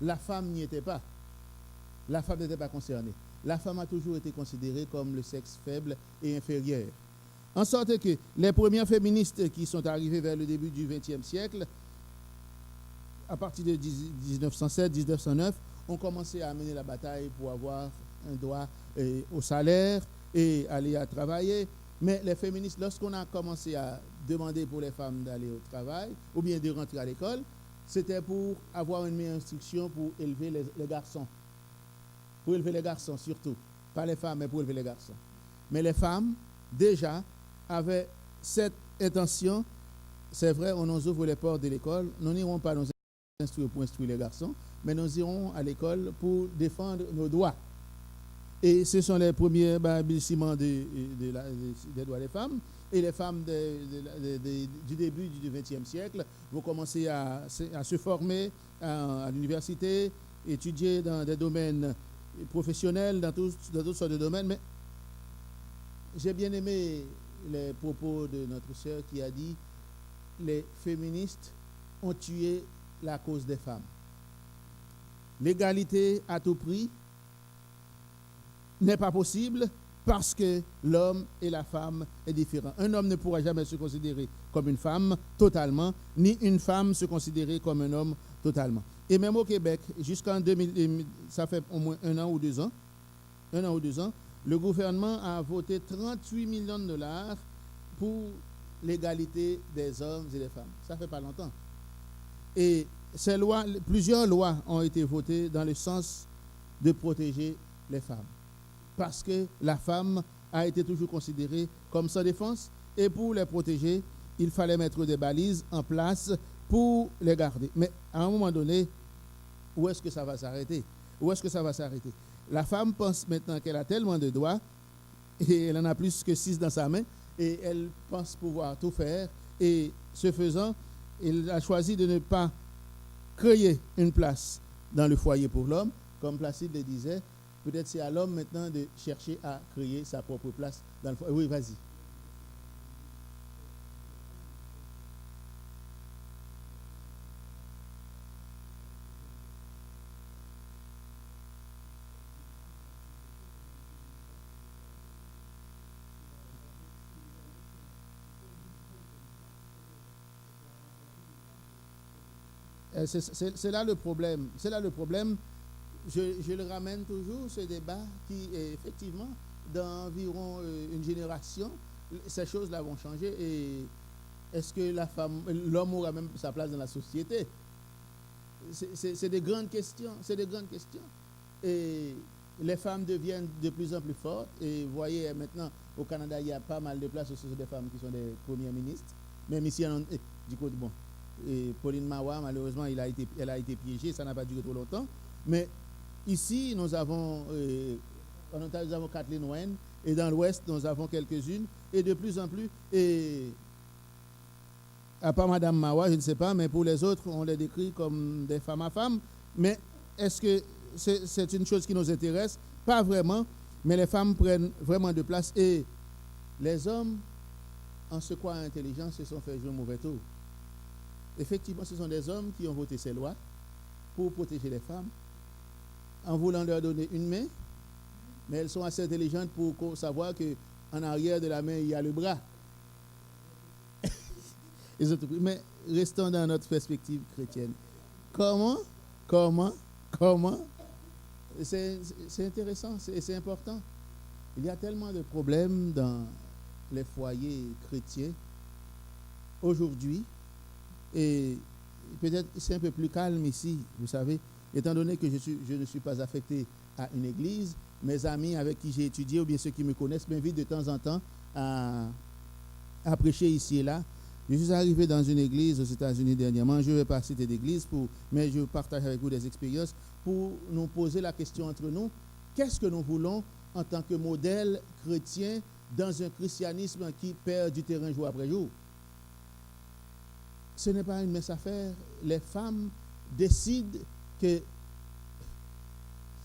La femme n'y était pas. La femme n'était pas concernée. La femme a toujours été considérée comme le sexe faible et inférieur. En sorte que les premières féministes qui sont arrivées vers le début du XXe siècle, à partir de 1907-1909, ont commencé à mener la bataille pour avoir un droit au salaire et aller à travailler. Mais les féministes, lorsqu'on a commencé à demander pour les femmes d'aller au travail ou bien de rentrer à l'école, c'était pour avoir une meilleure instruction pour élever les garçons. Pour élever les garçons surtout. Pas les femmes, mais pour élever les garçons. Mais les femmes, déjà, avaient cette intention. C'est vrai, on nous ouvre les portes de l'école. Nous n'irons pas nous instruire pour instruire les garçons, mais nous irons à l'école pour défendre nos droits. Et ce sont les premiers balbutiements des droits des femmes. Et les femmes du début du XXe siècle vont commencer à se former à l'université, étudier dans des domaines professionnels, dans toutes sortes de domaines. Mais j'ai bien aimé les propos de notre sœur qui a dit « Les féministes ont tué la cause des femmes. L'égalité à tout prix n'est pas possible parce que l'homme et la femme est différent. Un homme ne pourra jamais se considérer comme une femme totalement, ni une femme se considérer comme un homme totalement. » Et même au Québec, jusqu'en 2000, ça fait au moins 1 an ou 2 ans, le gouvernement a voté 38 millions de dollars pour l'égalité des hommes et des femmes. Ça fait pas longtemps. Et ces lois, plusieurs lois ont été votées dans le sens de protéger les femmes. Parce que la femme a été toujours considérée comme sans défense, et pour les protéger, il fallait mettre des balises en place pour les garder. Mais à un moment donné, où est-ce que ça va s'arrêter? Où est-ce que ça va s'arrêter? La femme pense maintenant qu'elle a tellement de droits, et elle en a plus que 6 dans sa main, et elle pense pouvoir tout faire, et ce faisant, elle a choisi de ne pas créer une place dans le foyer pour l'homme, comme Placide le disait. Peut-être c'est à l'homme maintenant de chercher à créer sa propre place dans le foyer. Oui, vas-y. C'est là le problème. C'est là le problème. Je le ramène toujours, ce débat qui, effectivement, dans environ une génération, ces choses-là vont changer. Et est-ce que l'homme aura même sa place dans la société? C'est des grandes questions. C'est des grandes questions. Et les femmes deviennent de plus en plus fortes. Et vous voyez, maintenant, au Canada, il y a pas mal de places où ce sont des femmes qui sont des premières ministres. Même ici, du coup, bon. Et Pauline Marois, malheureusement, elle a été piégée, ça n'a pas duré trop longtemps. Mais ici, nous avons, en Ontario, nous avons Kathleen Wayne, et dans l'Ouest, nous avons quelques-unes, et de plus en plus, et à part Madame Marois, je ne sais pas, mais pour les autres, on les décrit comme des femmes à femmes. Mais est-ce que c'est une chose qui nous intéresse? Pas vraiment, mais les femmes prennent vraiment de place, et les hommes, en se croyant intelligents, se sont fait jouer un mauvais tour. Effectivement, ce sont des hommes qui ont voté ces lois pour protéger les femmes, en voulant leur donner une main, mais elles sont assez intelligentes pour savoir qu'en arrière de la main, il y a le bras. Mais restons dans notre perspective chrétienne. Comment c'est intéressant, c'est important. Il y a tellement de problèmes dans les foyers chrétiens aujourd'hui. Et peut-être c'est un peu plus calme ici, vous savez, étant donné que je ne suis pas affecté à une église. Mes amis avec qui j'ai étudié, ou bien ceux qui me connaissent, m'invitent de temps en temps à prêcher ici et là. Je suis arrivé dans une église aux États-Unis dernièrement. Je ne vais pas citer d'église, mais je partage avec vous des expériences pour nous poser la question entre nous. Qu'est-ce que nous voulons en tant que modèle chrétien dans un christianisme qui perd du terrain jour après jour? Ce n'est pas une mince affaire. Les femmes décident que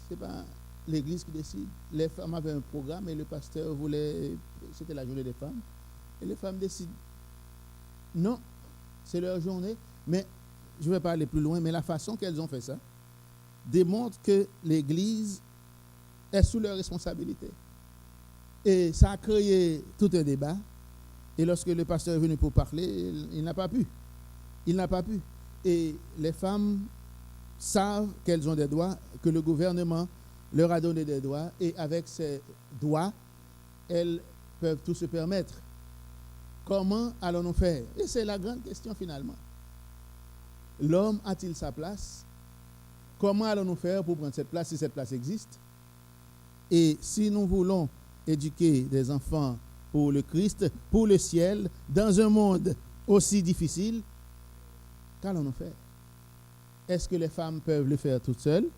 ce n'est pas l'église qui décide. Les femmes avaient un programme et le pasteur voulait, c'était la journée des femmes, et les femmes décident. Non, c'est leur journée, mais je ne vais pas aller plus loin, mais la façon qu'elles ont fait ça démontre que l'église est sous leur responsabilité. Et ça a créé tout un débat. Et lorsque le pasteur est venu pour parler, il n'a pas pu. Il n'a pas pu. Et les femmes savent qu'elles ont des droits, que le gouvernement leur a donné des droits, et avec ces droits, elles peuvent tout se permettre. Comment allons-nous faire? Et c'est la grande question finalement. L'homme a-t-il sa place? Comment allons-nous faire pour prendre cette place, si cette place existe? Et si nous voulons éduquer des enfants pour le Christ, pour le ciel, dans un monde aussi difficile, qu'allons-nous faire? Est-ce que les femmes peuvent le faire toutes seules?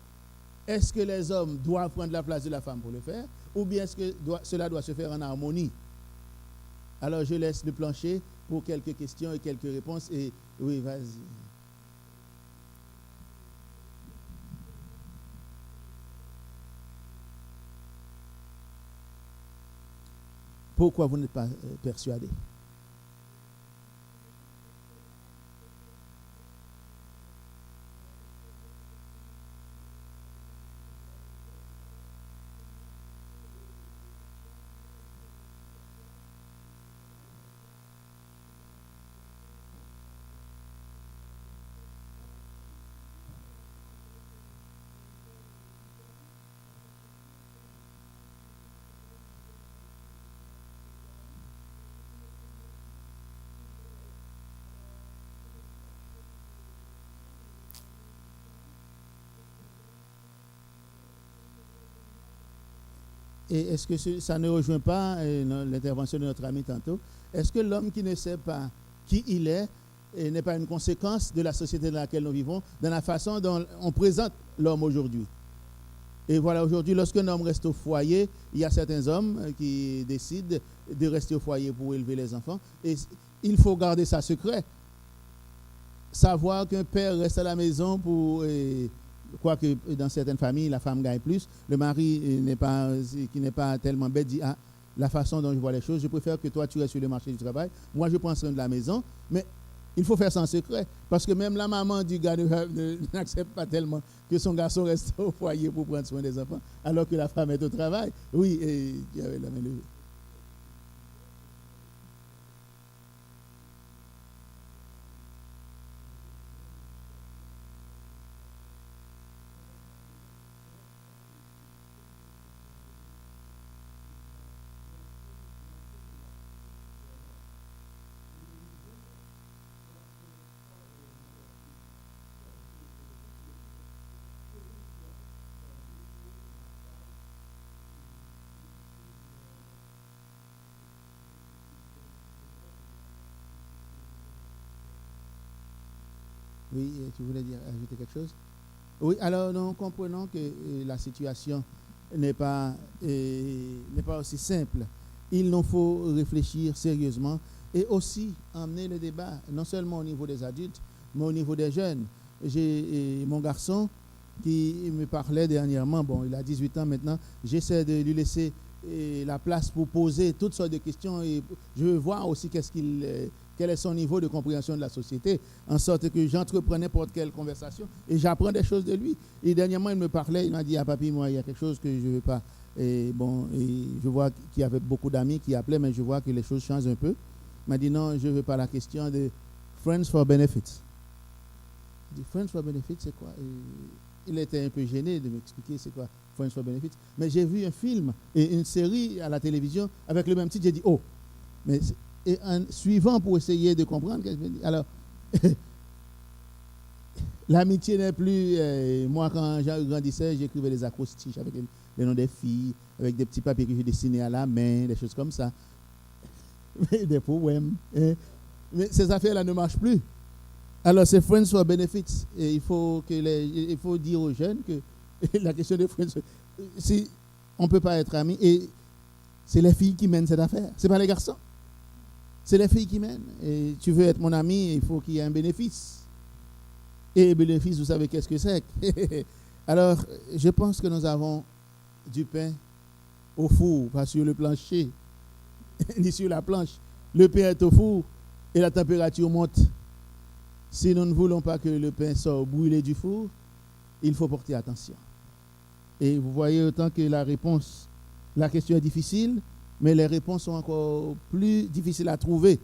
Est-ce que les hommes doivent prendre la place de la femme pour le faire? Ou bien est-ce que cela doit se faire en harmonie? Alors je laisse le plancher pour quelques questions et quelques réponses. Et oui, vas-y. Pourquoi vous n'êtes pas persuadé? Et est-ce que ça ne rejoint pas l'intervention de notre ami tantôt? Est-ce que l'homme qui ne sait pas qui il est n'est pas une conséquence de la société dans laquelle nous vivons, dans la façon dont on présente l'homme aujourd'hui? Et voilà, aujourd'hui, lorsqu'un homme reste au foyer, il y a certains hommes qui décident de rester au foyer pour élever les enfants. Et il faut garder ça secret. Savoir qu'un père reste à la maison pour... Quoique dans certaines familles, la femme gagne plus. Le mari qui n'est pas tellement bête dit, ah, la façon dont je vois les choses, je préfère que toi tu restes sur le marché du travail. Moi, je prends soin de la maison. Mais il faut faire ça en secret. Parce que même la maman du gars n'accepte pas tellement que son garçon reste au foyer pour prendre soin des enfants, alors que la femme est au travail. Oui, et il y avait la main levée. Oui, tu voulais ajouter quelque chose? Oui, alors nous comprenons que la situation n'est pas aussi simple. Il nous faut réfléchir sérieusement et aussi emmener le débat, non seulement au niveau des adultes, mais au niveau des jeunes. J'ai mon garçon qui me parlait dernièrement, bon, il a 18 ans maintenant, j'essaie de lui laisser la place pour poser toutes sortes de questions et je veux voir aussi quel est son niveau de compréhension de la société, en sorte que j'entreprends n'importe quelle conversation et j'apprends des choses de lui. Et dernièrement, il me parlait, il m'a dit, ah papi, moi, il y a quelque chose que je ne veux pas. Et bon, et je vois qu'il y avait beaucoup d'amis qui appelaient, mais je vois que les choses changent un peu. Il m'a dit, non, je ne veux pas la question de Friends for Benefits. Je dis, Friends for Benefits, c'est quoi? Et il était un peu gêné de m'expliquer c'est quoi Friends for Benefits. Mais j'ai vu un film et une série à la télévision avec le même titre, j'ai dit, oh, mais... Et en suivant pour essayer de comprendre, alors, l'amitié n'est plus... moi, quand je grandissais, j'écrivais des acrostiches avec les noms des filles, avec des petits papiers que je dessinais à la main, des choses comme ça. Des poèmes. Mais ces affaires-là ne marchent plus. Alors, c'est Friends for Benefits. Et il faut dire aux jeunes que la question de Friends... Si on ne peut pas être amis, et c'est les filles qui mènent cette affaire, ce n'est pas les garçons. C'est les filles qui mènent. Et tu veux être mon ami, il faut qu'il y ait un bénéfice. Et bénéfice, vous savez qu'est-ce que c'est? Alors, je pense que nous avons du pain au four, pas sur le plancher, ni sur la planche. Le pain est au four et la température monte. Si nous ne voulons pas que le pain sorte brûlé du four, il faut porter attention. Et vous voyez autant que la question est difficile, mais les réponses sont encore plus difficiles à trouver,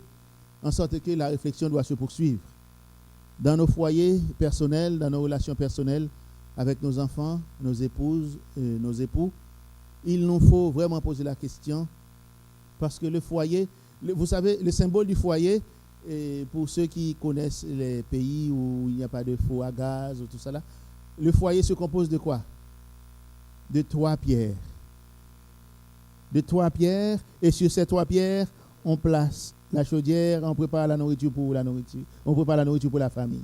en sorte que la réflexion doit se poursuivre. Dans nos foyers personnels, dans nos relations personnelles, avec nos enfants, nos épouses, nos époux, il nous faut vraiment poser la question, parce que le foyer, vous savez, le symbole du foyer, et pour ceux qui connaissent les pays où il n'y a pas de four à gaz ou tout ça là, le foyer se compose de quoi? De 3 pierres. De 3 pierres, et sur ces 3 pierres, on place la chaudière, on prépare la nourriture pour la nourriture, on prépare la nourriture pour la famille.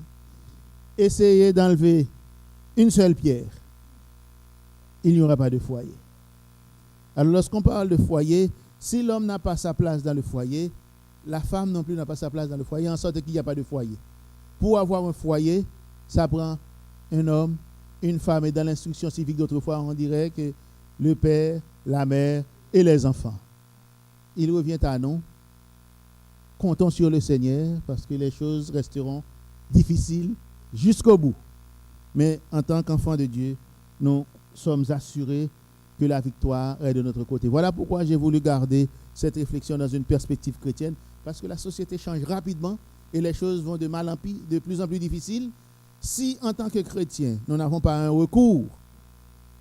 Essayez d'enlever une seule pierre, il n'y aura pas de foyer. Alors lorsqu'on parle de foyer, si l'homme n'a pas sa place dans le foyer, la femme non plus n'a pas sa place dans le foyer, en sorte qu'il n'y a pas de foyer. Pour avoir un foyer, ça prend un homme, une femme, et dans l'instruction civique d'autrefois, on dirait que le père, la mère et les enfants. Il revient à nous, comptons sur le Seigneur, parce que les choses resteront difficiles jusqu'au bout. Mais en tant qu'enfants de Dieu, nous sommes assurés que la victoire est de notre côté. Voilà pourquoi j'ai voulu garder cette réflexion dans une perspective chrétienne, parce que la société change rapidement et les choses vont de mal en pis, de plus en plus difficiles. Si en tant que chrétiens, nous n'avons pas un recours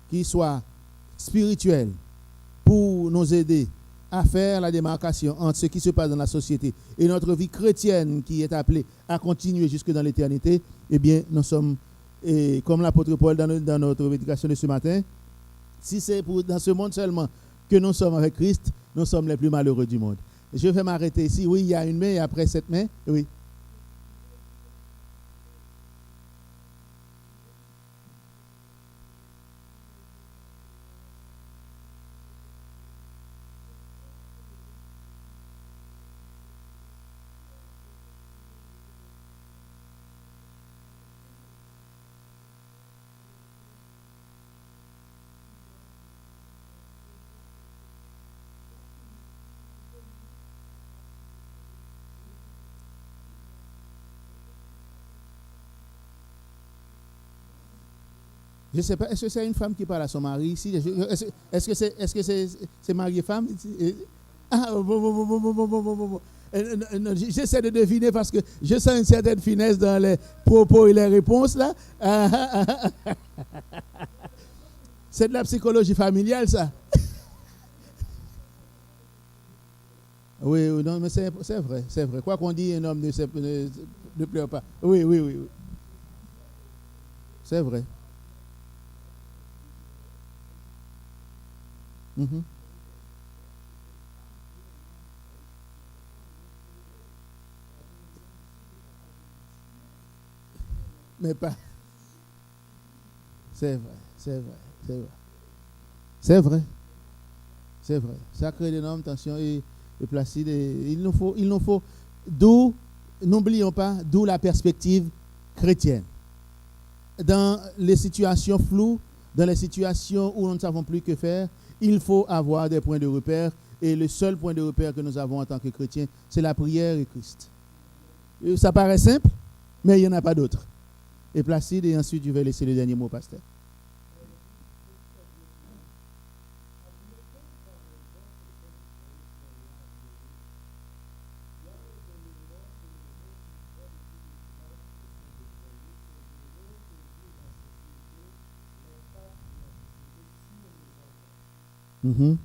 qui soit spirituel pour nous aider à faire la démarcation entre ce qui se passe dans la société et notre vie chrétienne qui est appelée à continuer jusque dans l'éternité, eh bien, nous sommes, et comme l'apôtre Paul dans notre méditation de ce matin, si c'est dans ce monde seulement que nous sommes avec Christ, nous sommes les plus malheureux du monde. Je vais m'arrêter ici. Oui, il y a une main et après cette main, oui. Je ne sais pas, est-ce que c'est une femme qui parle à son mari ici? Est-ce que c'est mari et femme? Ah, bon. J'essaie de deviner parce que je sens une certaine finesse dans les propos et les réponses là. C'est de la psychologie familiale, ça. Oui, non, mais c'est vrai, c'est vrai. Quoi qu'on dise, un homme ne pleure pas. Oui. C'est vrai. Mm-hmm. Mais pas. C'est vrai. Ça crée d'énormes tensions et Placide. Il nous faut, d'où, n'oublions pas, d'où la perspective chrétienne. Dans les situations floues, dans les situations où nous ne savons plus que faire, il faut avoir des points de repère. Et le seul point de repère que nous avons en tant que chrétiens, c'est la prière et Christ. Ça paraît simple, mais il n'y en a pas d'autre. Et Placide, et ensuite je vais laisser le dernier mot au pasteur. Mm-hmm.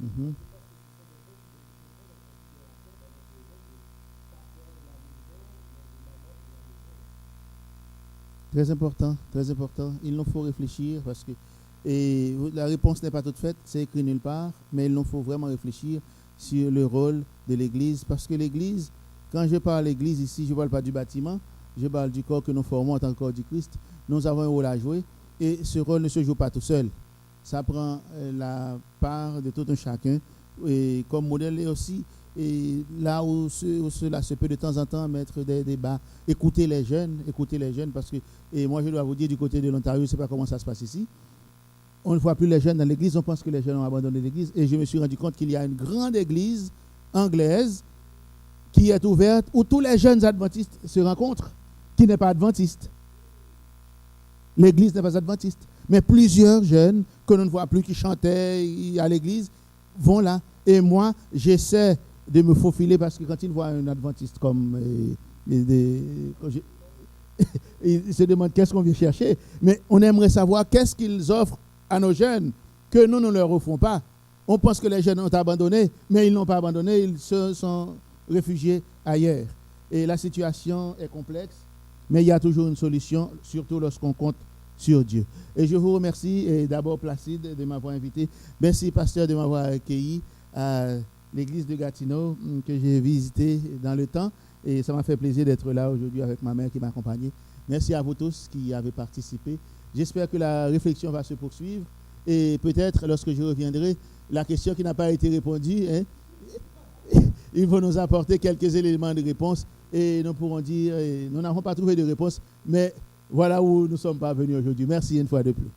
Mhm. Très important, très important. Il nous faut réfléchir parce que et la réponse n'est pas toute faite, c'est écrit nulle part, mais il nous faut vraiment réfléchir sur le rôle de l'Église parce que l'Église, quand je parle l'Église ici, je ne parle pas du bâtiment, je parle du corps que nous formons en tant que corps du Christ. Nous avons un rôle à jouer et ce rôle ne se joue pas tout seul. Ça prend la part de tout un chacun et comme modèle et aussi et là où cela se peut de temps en temps mettre des débats, écouter les jeunes parce que et moi je dois vous dire du côté de l'Ontario, je ne sais pas comment ça se passe ici. On ne voit plus les jeunes dans l'église, on pense que les jeunes ont abandonné l'église et je me suis rendu compte qu'il y a une grande église anglaise qui est ouverte où tous les jeunes adventistes se rencontrent, qui n'est pas adventiste. L'église n'est pas adventiste, mais plusieurs jeunes que l'on ne voit plus qui chantaient à l'église vont là. Et moi, j'essaie de me faufiler parce que quand ils voient un adventiste comme ils se demandent qu'est-ce qu'on vient chercher, mais on aimerait savoir qu'est-ce qu'ils offrent à nos jeunes que nous ne leur offrons pas. On pense que les jeunes ont abandonné, mais ils n'ont pas abandonné, ils se sont réfugiés ailleurs. Et la situation est complexe, mais il y a toujours une solution, surtout lorsqu'on compte sur Dieu. Et je vous remercie, et d'abord Placide de m'avoir invité. Merci pasteur de m'avoir accueilli à l'église de Gatineau que j'ai visité dans le temps. Et ça m'a fait plaisir d'être là aujourd'hui avec ma mère qui m'accompagnait. Merci à vous tous qui avez participé. J'espère que la réflexion va se poursuivre. Et peut-être, lorsque je reviendrai, la question qui n'a pas été répondue, il va nous apporter quelques éléments de réponse. Et nous pourrons dire, nous n'avons pas trouvé de réponse, mais voilà où nous sommes parvenus aujourd'hui. Merci une fois de plus.